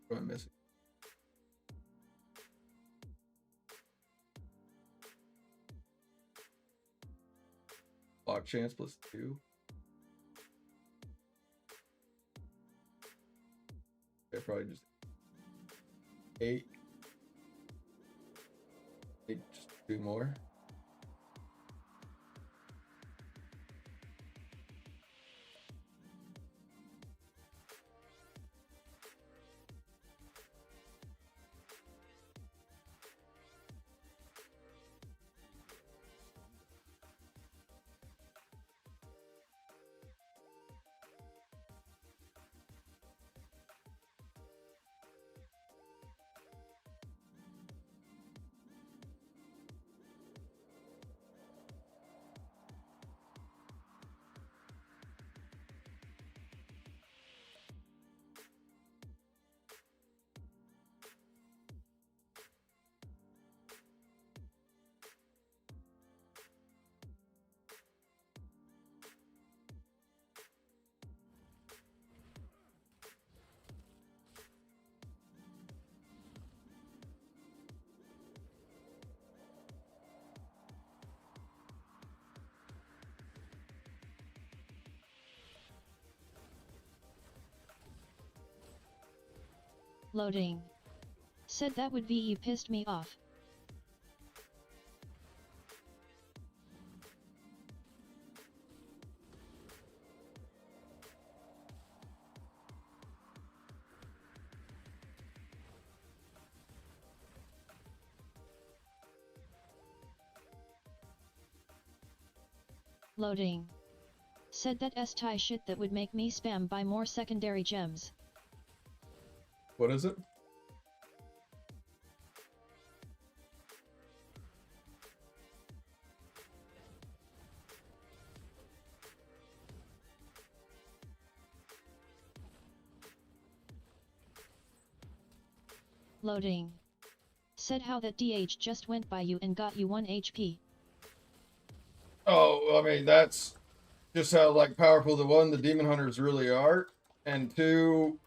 What am I missing? Block chance +2. Okay, probably just 8. 8, just 2 more. Loading. Said that would be you pissed me off. Loading. Said that S-tie shit that would make me spam buy more secondary gems. What is it? Loading. Said how that DH just went by you and got you 1 HP. Oh, I mean, that's just how, like, powerful the demon hunters really are. And 2,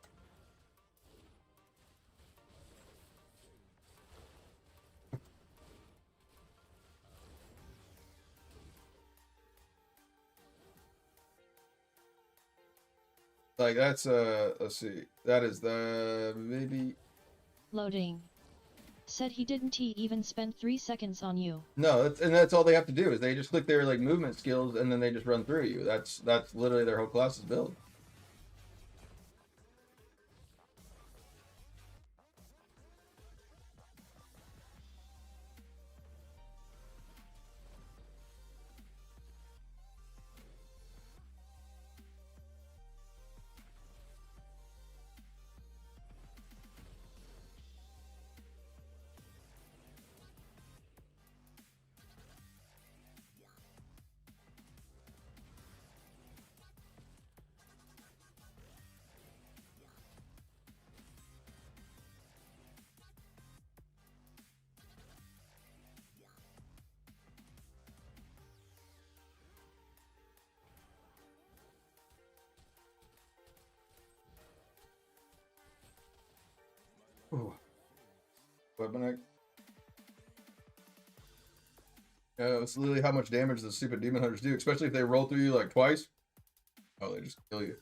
Like that's let's see. That is the maybe Loading. Said he didn't even spend 3 seconds on you. no, that's all they have to do is they just click their like movement skills and then they just run through you. That's literally their whole class's build. Ooh. Weapon. It's literally how much damage the stupid demon hunters do, especially if they roll through you like twice. Oh, they just kill you.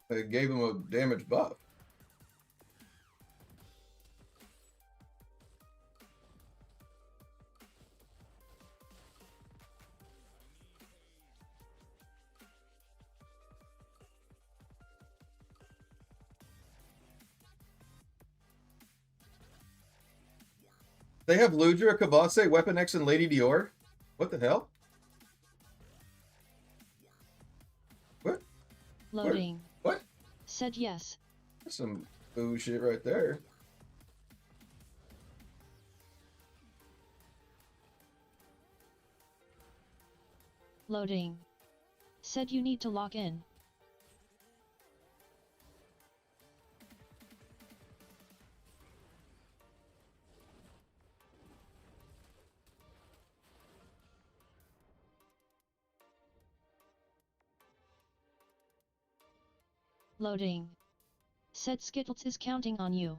They gave them a damage buff. They have Ludra, Kavase, Weapon X, and Lady Dior. What the hell? What? Loading. What? Said yes. That's some bullshit right there. Loading. Said you need to lock in. Loading. Said Skittles is counting on you.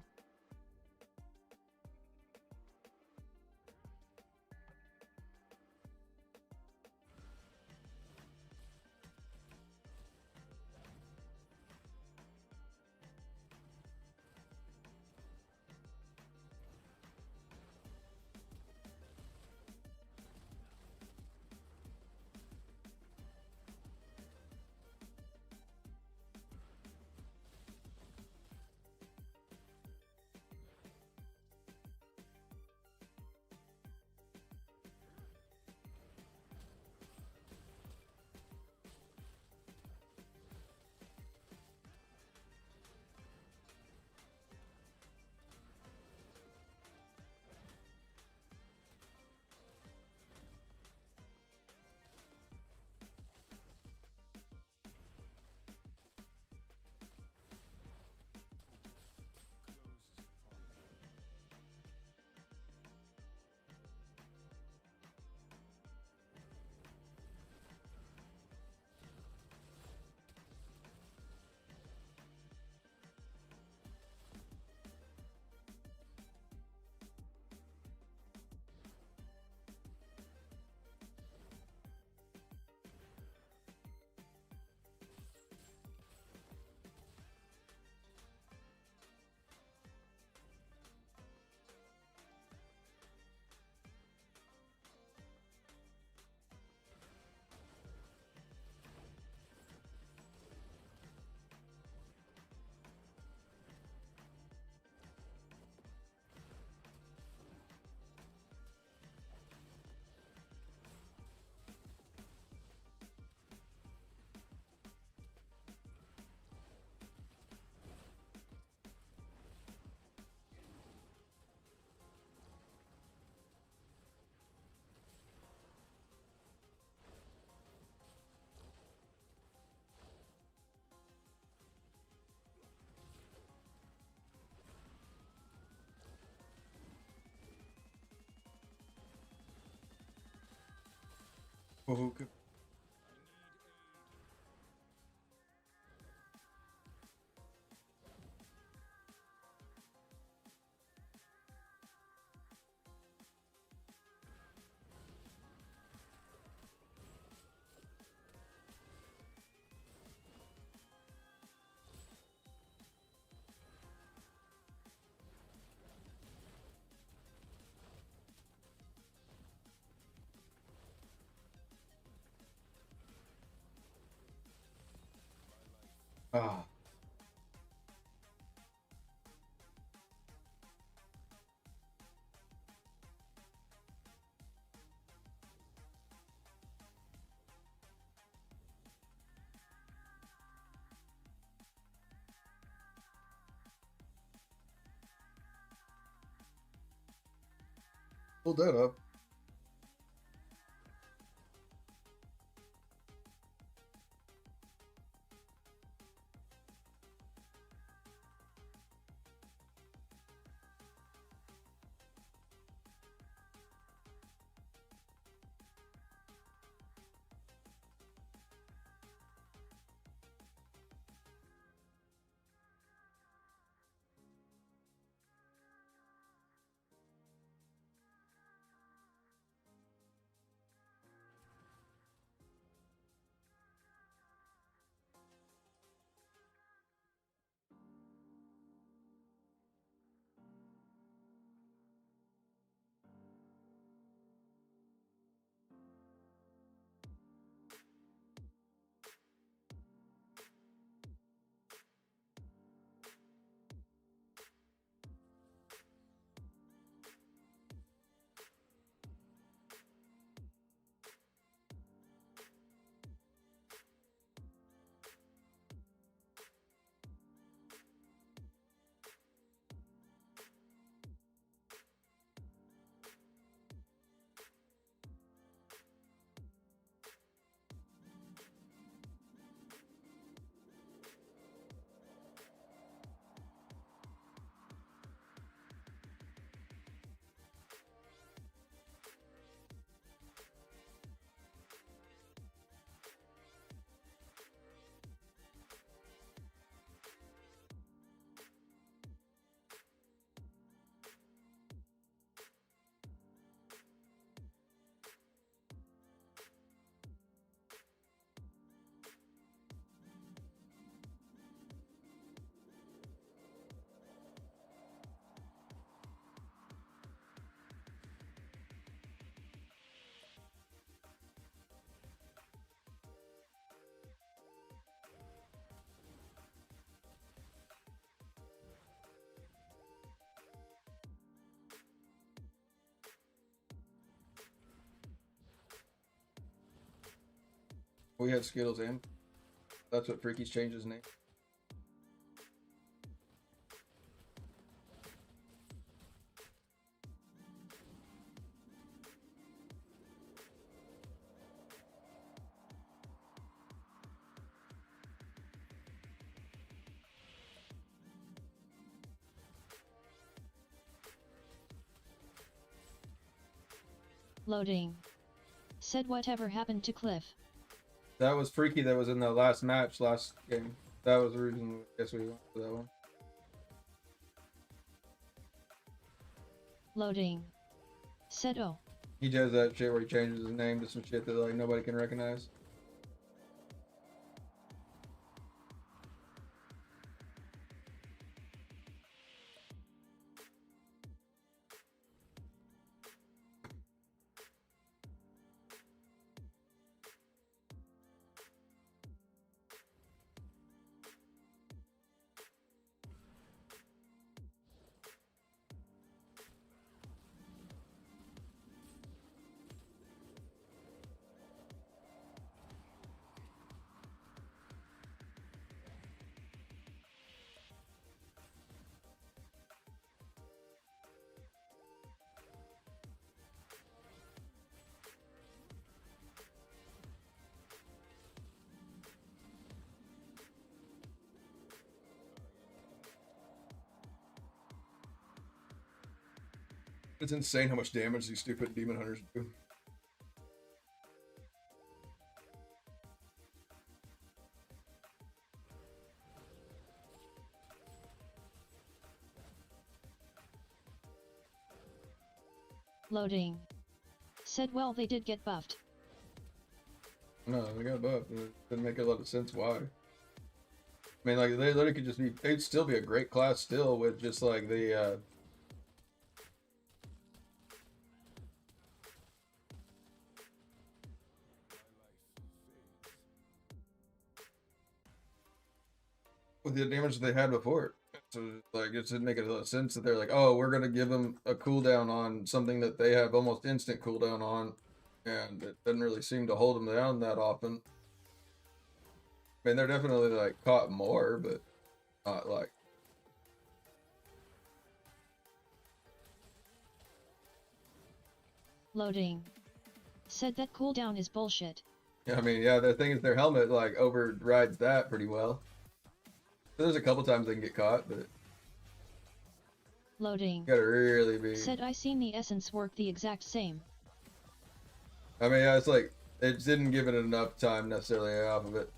Oh, good. Ah. Pull that up. We had Skittles in. That's what Freaky's changed his name. Loading. Said whatever happened to Cliff? That was Freaky that was in the last match, last game. That was the reason I guess we went for that one. Loading. Said oh. He does that shit where he changes his name to some shit that like nobody can recognize. It's insane how much damage these stupid demon hunters do. Loading. Said well they did get buffed. No, they got buffed. It doesn't make a lot of sense why. I mean, like, they literally could just be, they'd still be a great class still with just like the, with the damage they had before. So like it didn't make a lot of sense that they're like, oh, we're gonna give them a cooldown on something that they have almost instant cooldown on, and it doesn't really seem to hold them down that often. I mean, they're definitely like caught more, but not like. Loading. Said that cooldown is bullshit. I mean, yeah, the thing is their helmet like overrides that pretty well. There's a couple times they can get caught, but Loading. you gotta really be. Said I seen the essence work the exact same. I mean, yeah, it's like it didn't give it enough time necessarily off of it.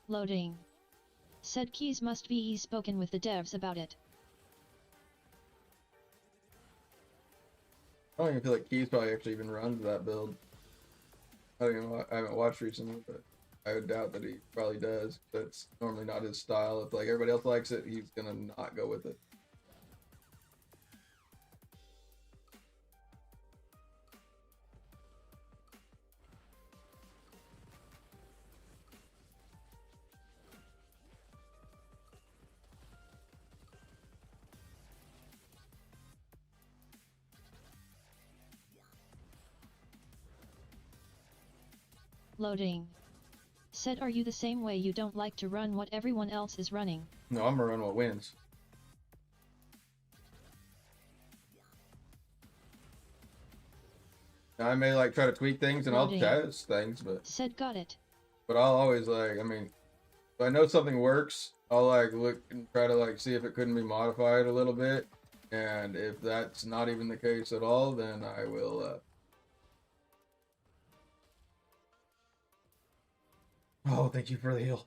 Loading. Said keys must be spoken with the devs about it. I don't even feel like Keys probably actually even runs that build. I don't even know. I haven't watched recently, but I would doubt that he probably does. That's normally not his style. If like everybody else likes it, he's gonna not go with it. Loading. Said are you the same way you don't like to run what everyone else is running? No, I'm gonna run what wins. I may like try to tweak things and I'll Loading. test things, Said got it. but I'll always like. I mean, if I know something works, I'll like look and try to like see if it couldn't be modified a little bit, and if that's not even the case at all, then I will. Oh, thank you for the heal.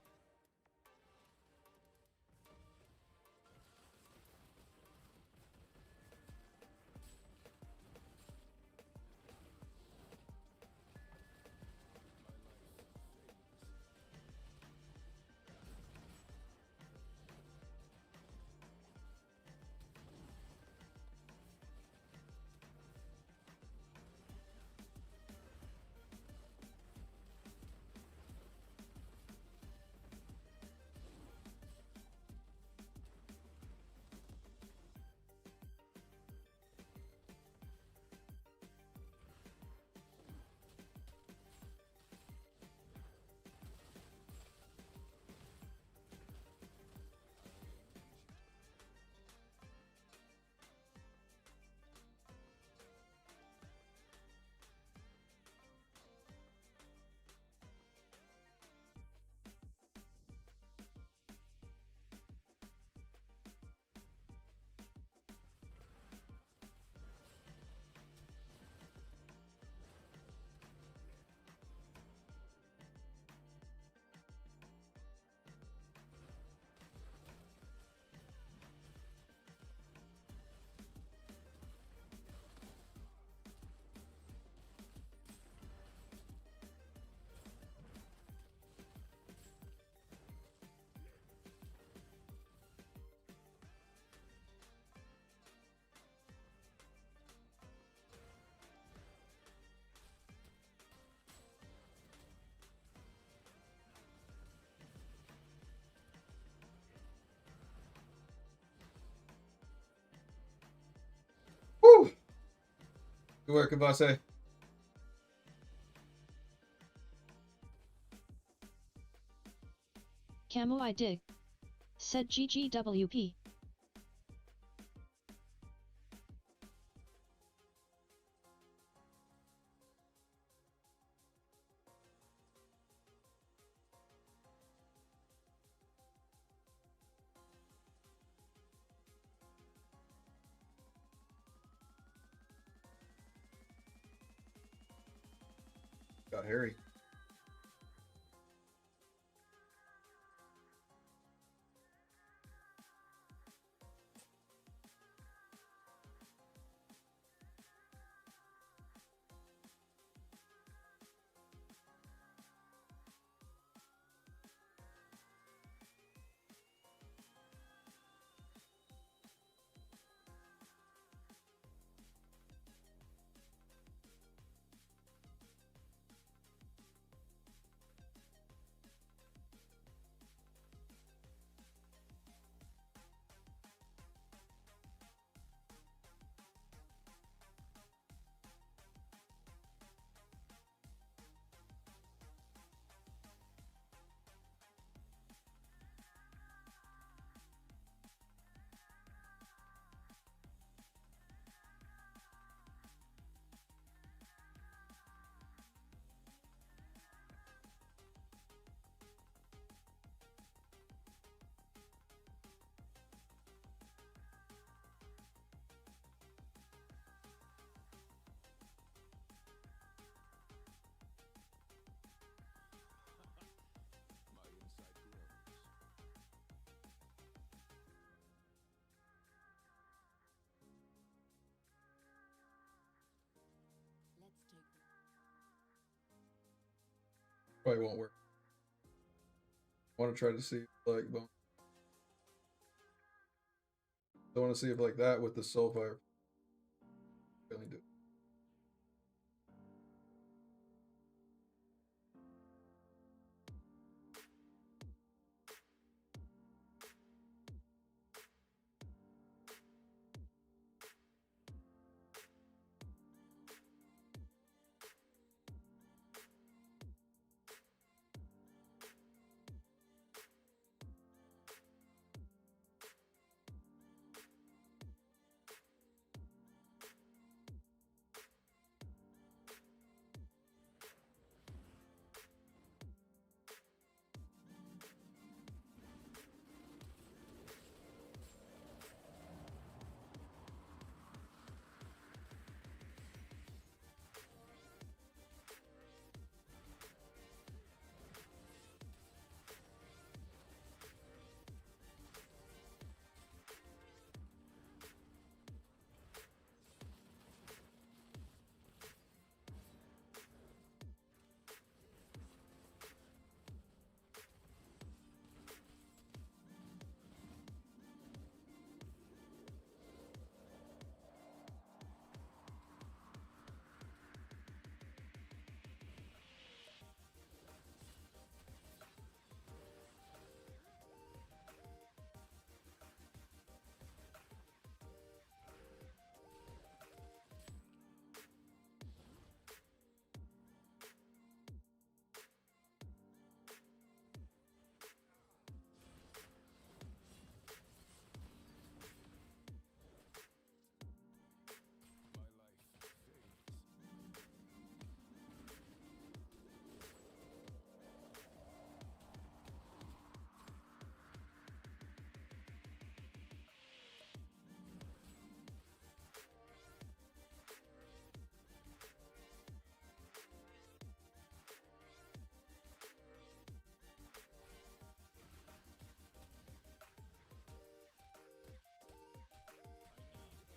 Woo! Good work, Kabase. Camo I dig. Said GGWP. Got Harry. Probably won't work. I want to try to see like I want to see if like that with the Soulfire really do.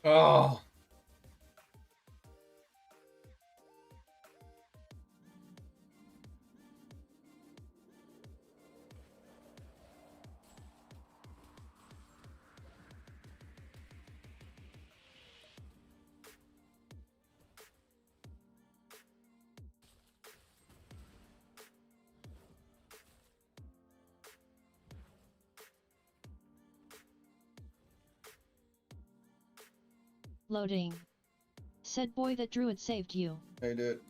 Oh. Loading. Said boy that druid saved you. I did.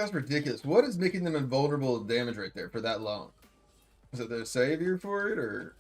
That's ridiculous. What is making them invulnerable to damage right there for that long? Is it their savior for it, or?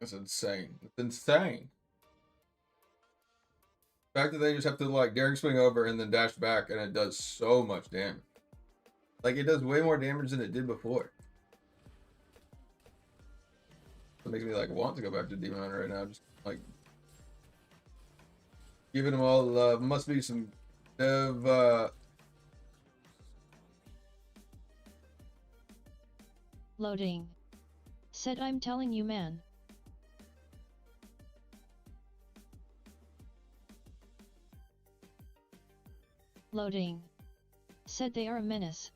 That's insane. It's insane. The fact that they just have to like Derek swing over and then dash back and it does so much damage. Like it does way more damage than it did before. It makes me like want to go back to Demon Hunter right now. Just like giving them all the love. Must be some dev Loading. Said I'm telling you, man. Loading. Said they are a menace.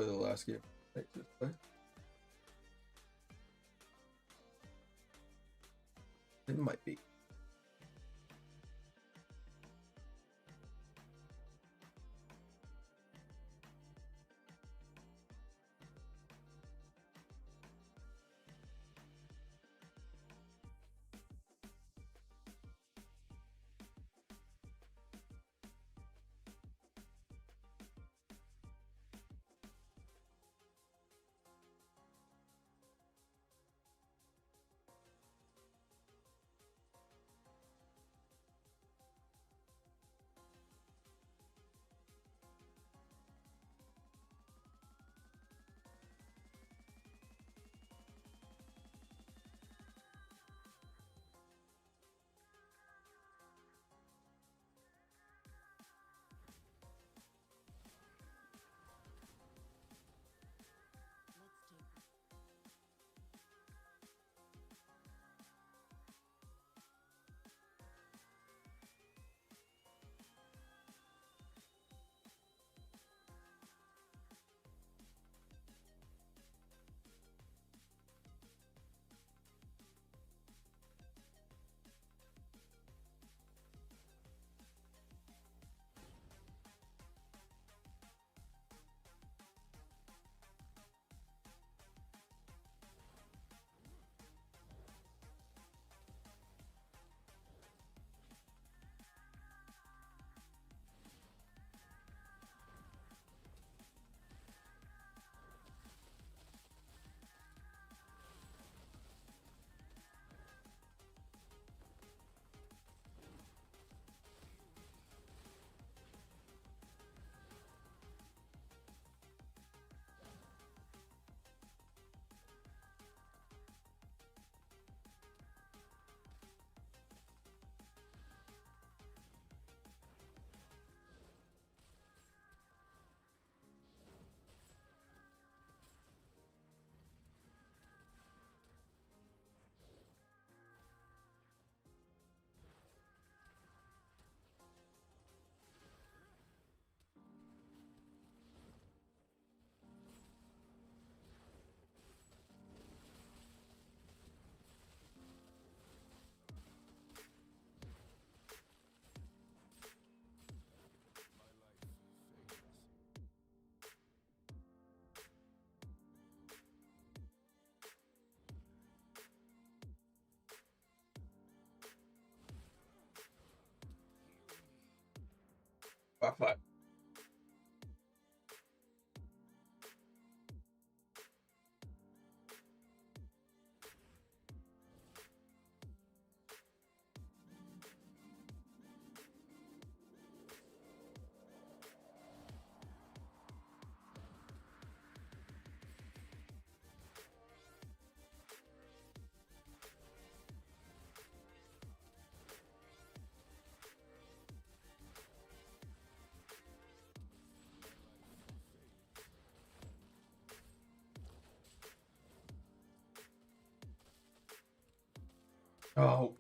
play the last game. Right, this way. It might be. Wi-Fi. Oh.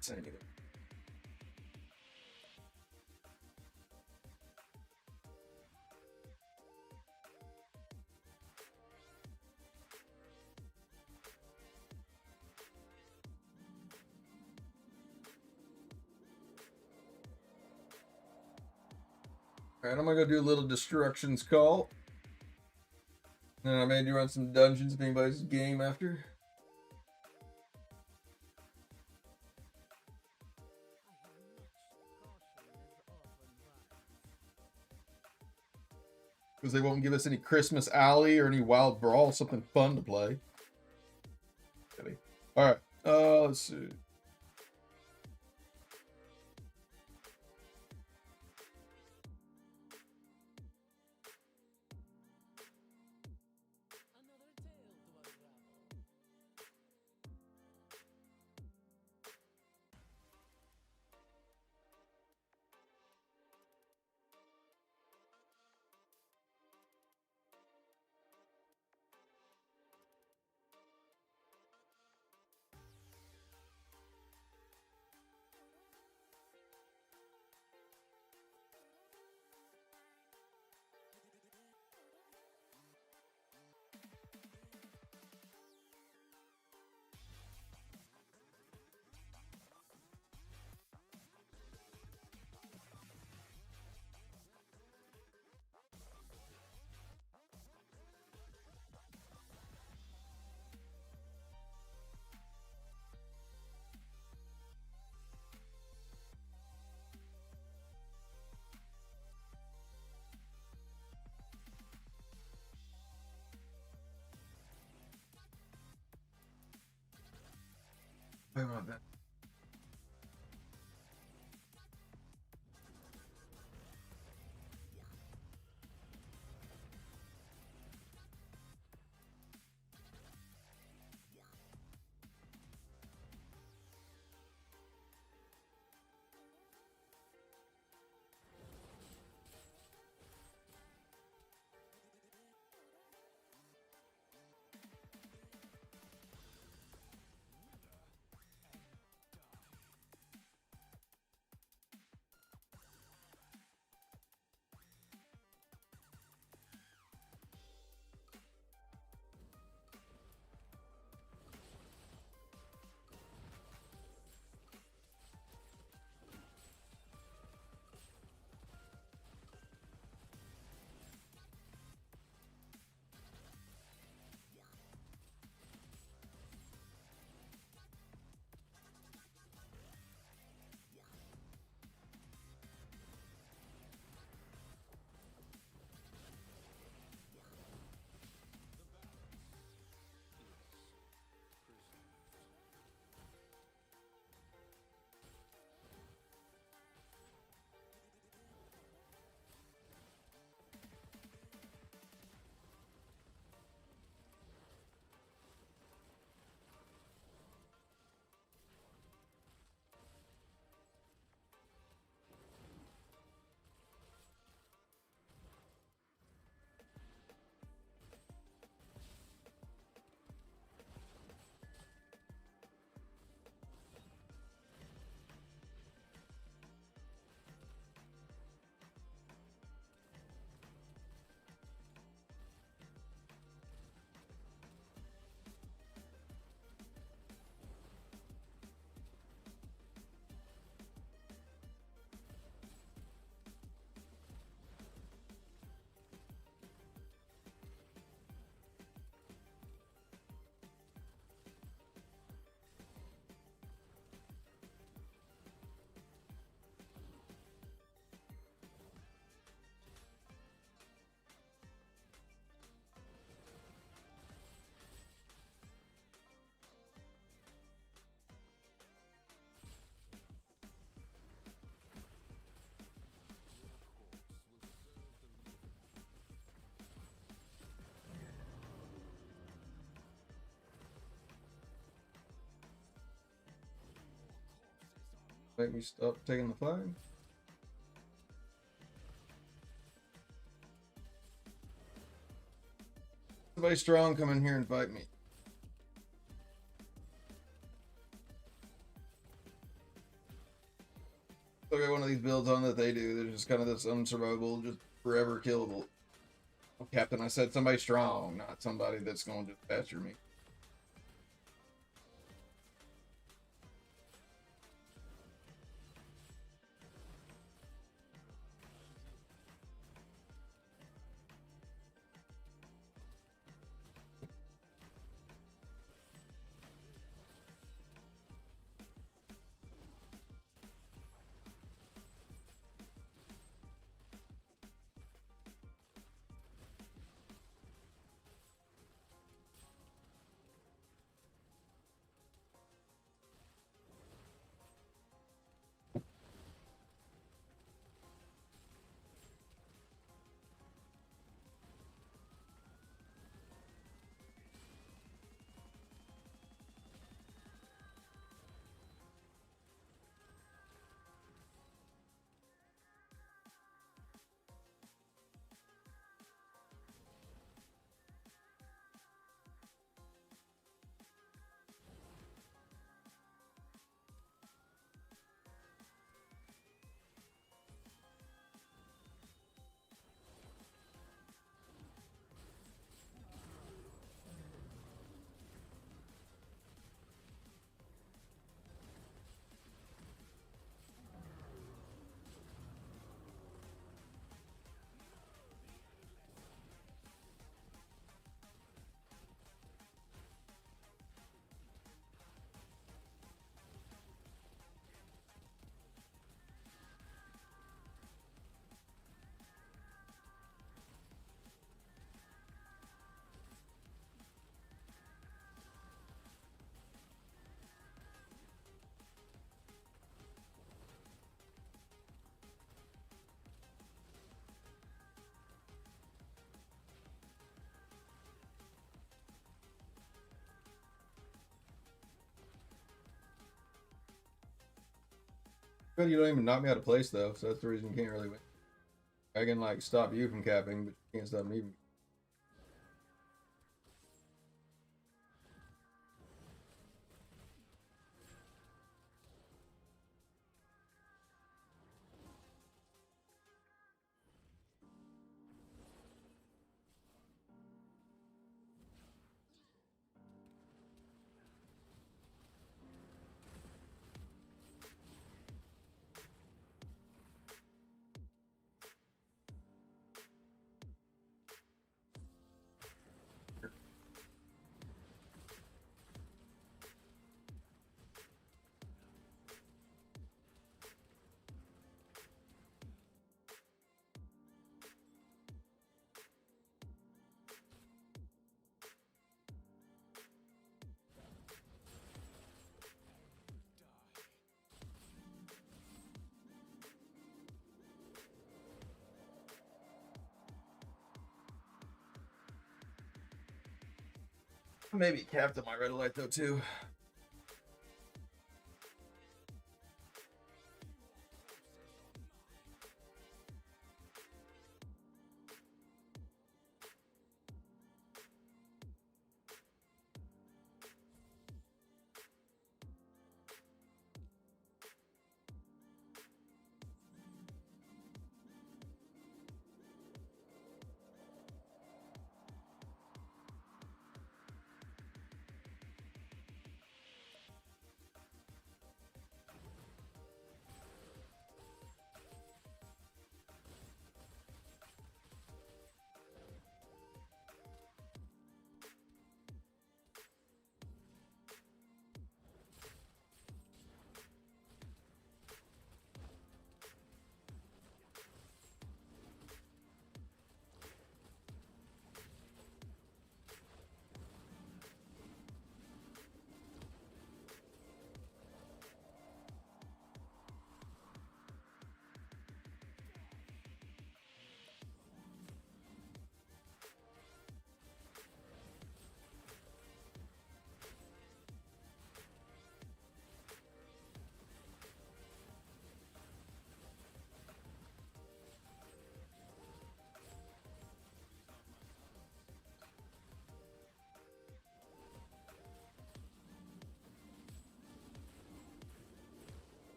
Sending it. Alright, I'm gonna go do a little destructions call. And then I may do run some dungeons if anybody's game after. Because they won't give us any Christmas Alley or any Wild Brawl, something fun to play. Alright, let's see. Wait about that. Make me stop taking the flag. Somebody strong, come in here and fight me. Still got one of these builds on that they do. They're just kind of this unsurvivable, just forever killable. Oh, Captain, I said somebody strong, not somebody that's going to just pasture me. Good, you don't even knock me out of place though, so that's the reason you can't really win. I can like stop you from capping, but you can't stop me from. Maybe capped on my red light though too.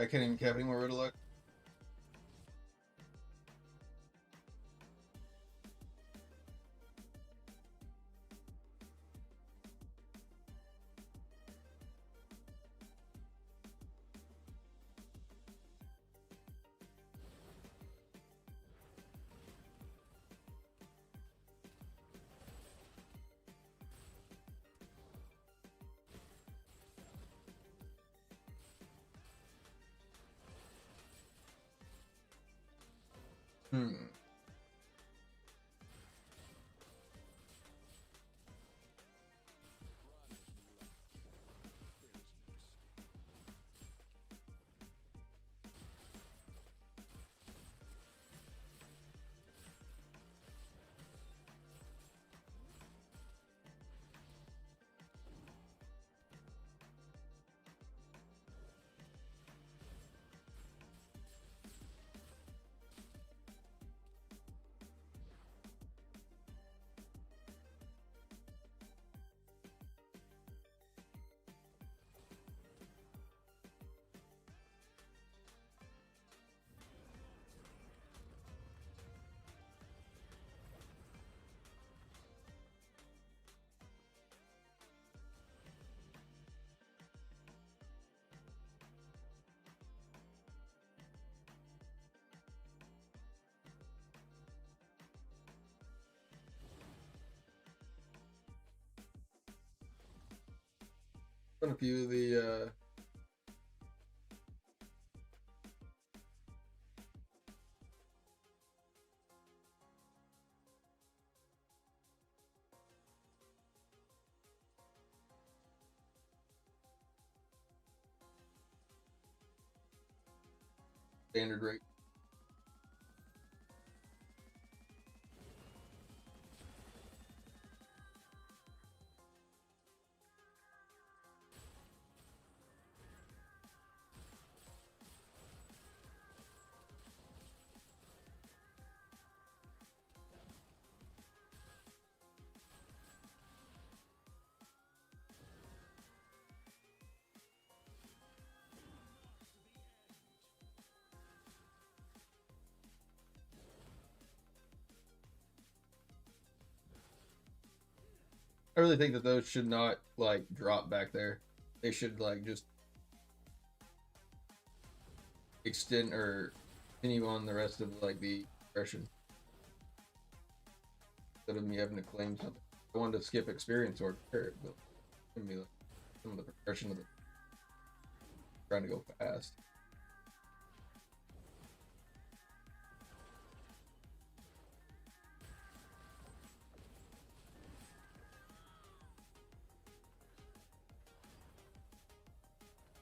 I can't even have any more Riddle luck. Hmm. Done a few of the standard rate. I really think that those should not like drop back there. They should like just extend or continue on the rest of like the progression instead of me having to claim something. I wanted to skip experience or carrot, but it's gonna be like some of the progression of the trying to go fast.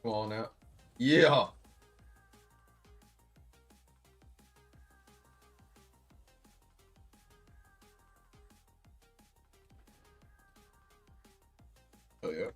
Come on out. Yeah. Oh yeah.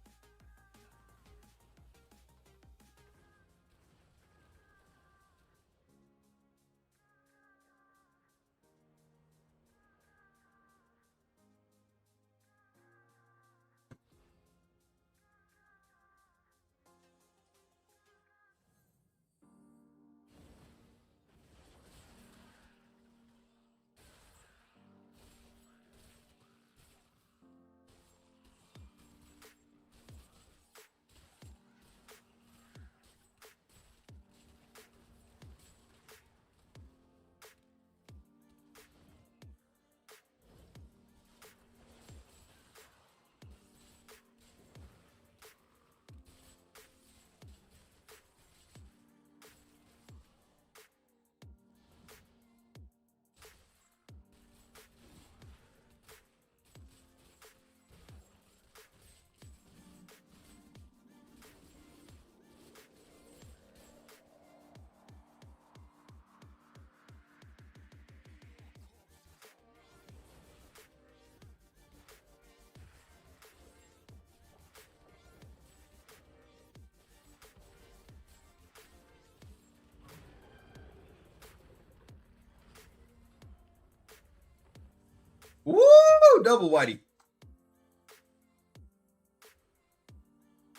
Woo! Double Whitey.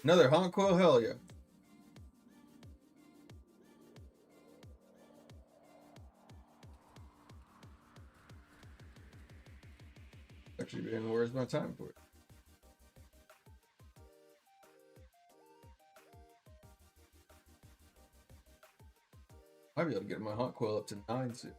Another honk coil, hell yeah. Actually, man, where's my time for it? Might be able to get my hot coil up to 9 soon.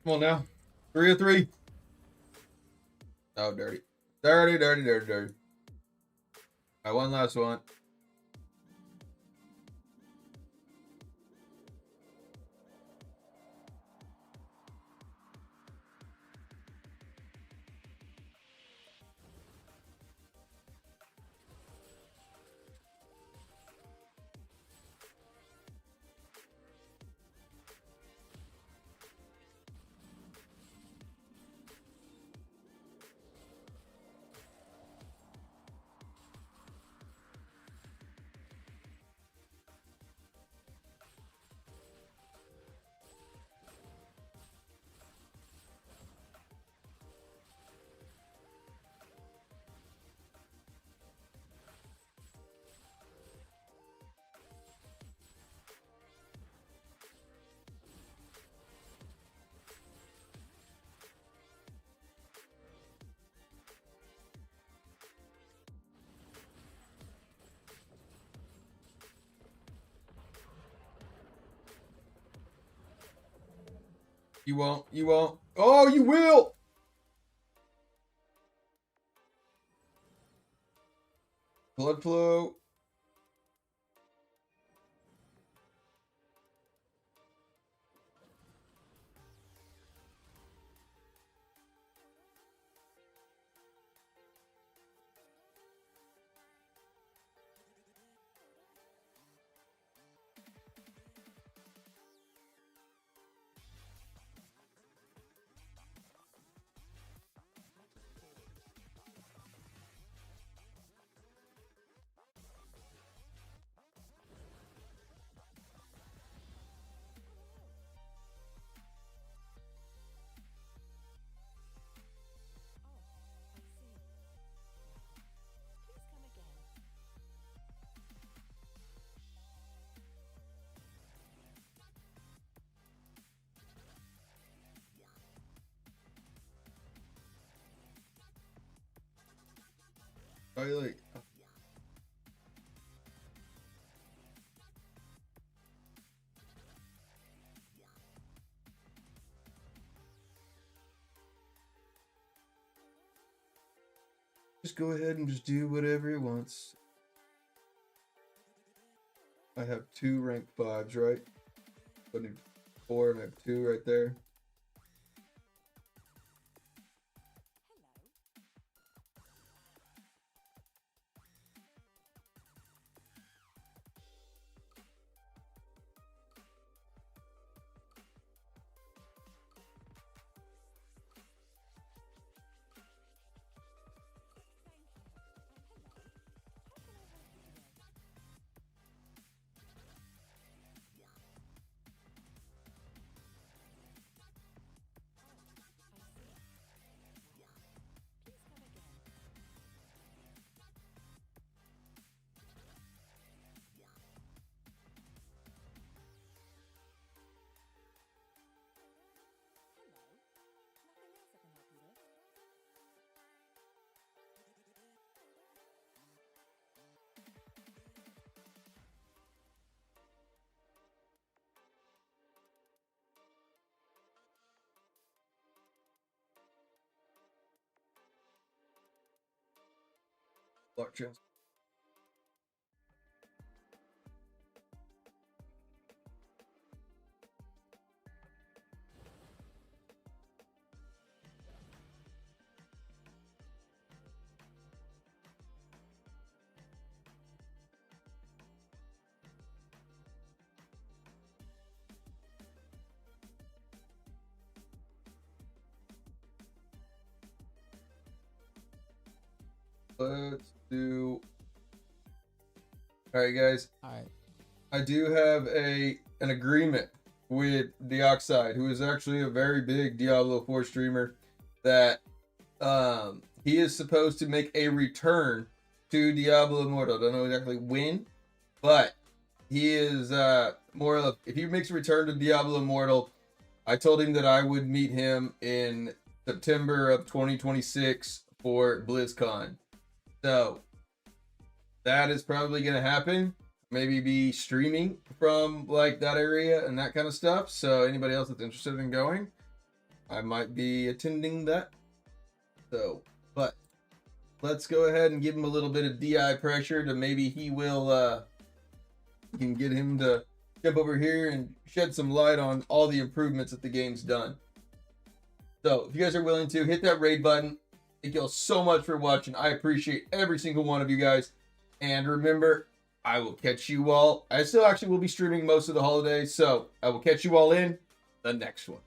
Come on now. 3 of 3. Oh, dirty. Dirty, dirty, dirty, dirty. All right, one last one. You won't. You won't. Oh, you will. Blood flow. I like. Just go ahead and just do whatever he wants. I have 2 rank 5s, right? I need 4 and I have 2 right there. Dark Trans. Let's do. All right, guys. All right. I do have an agreement with Dioxide, who is actually a very big Diablo 4 streamer, that he is supposed to make a return to Diablo Immortal. Don't know exactly when, but he is more of, if he makes a return to Diablo Immortal, I told him that I would meet him in September of 2026 for BlizzCon. So that is probably going to happen. Maybe be streaming from like that area and that kind of stuff. So anybody else that's interested in going, I might be attending that. So, but let's go ahead and give him a little bit of DI pressure to maybe he will, can get him to jump over here and shed some light on all the improvements that the game's done. So if you guys are willing to, hit that raid button. Thank you all so much for watching. I appreciate every single one of you guys. And remember, I will catch you all. I still actually will be streaming most of the holidays, so I will catch you all in the next one.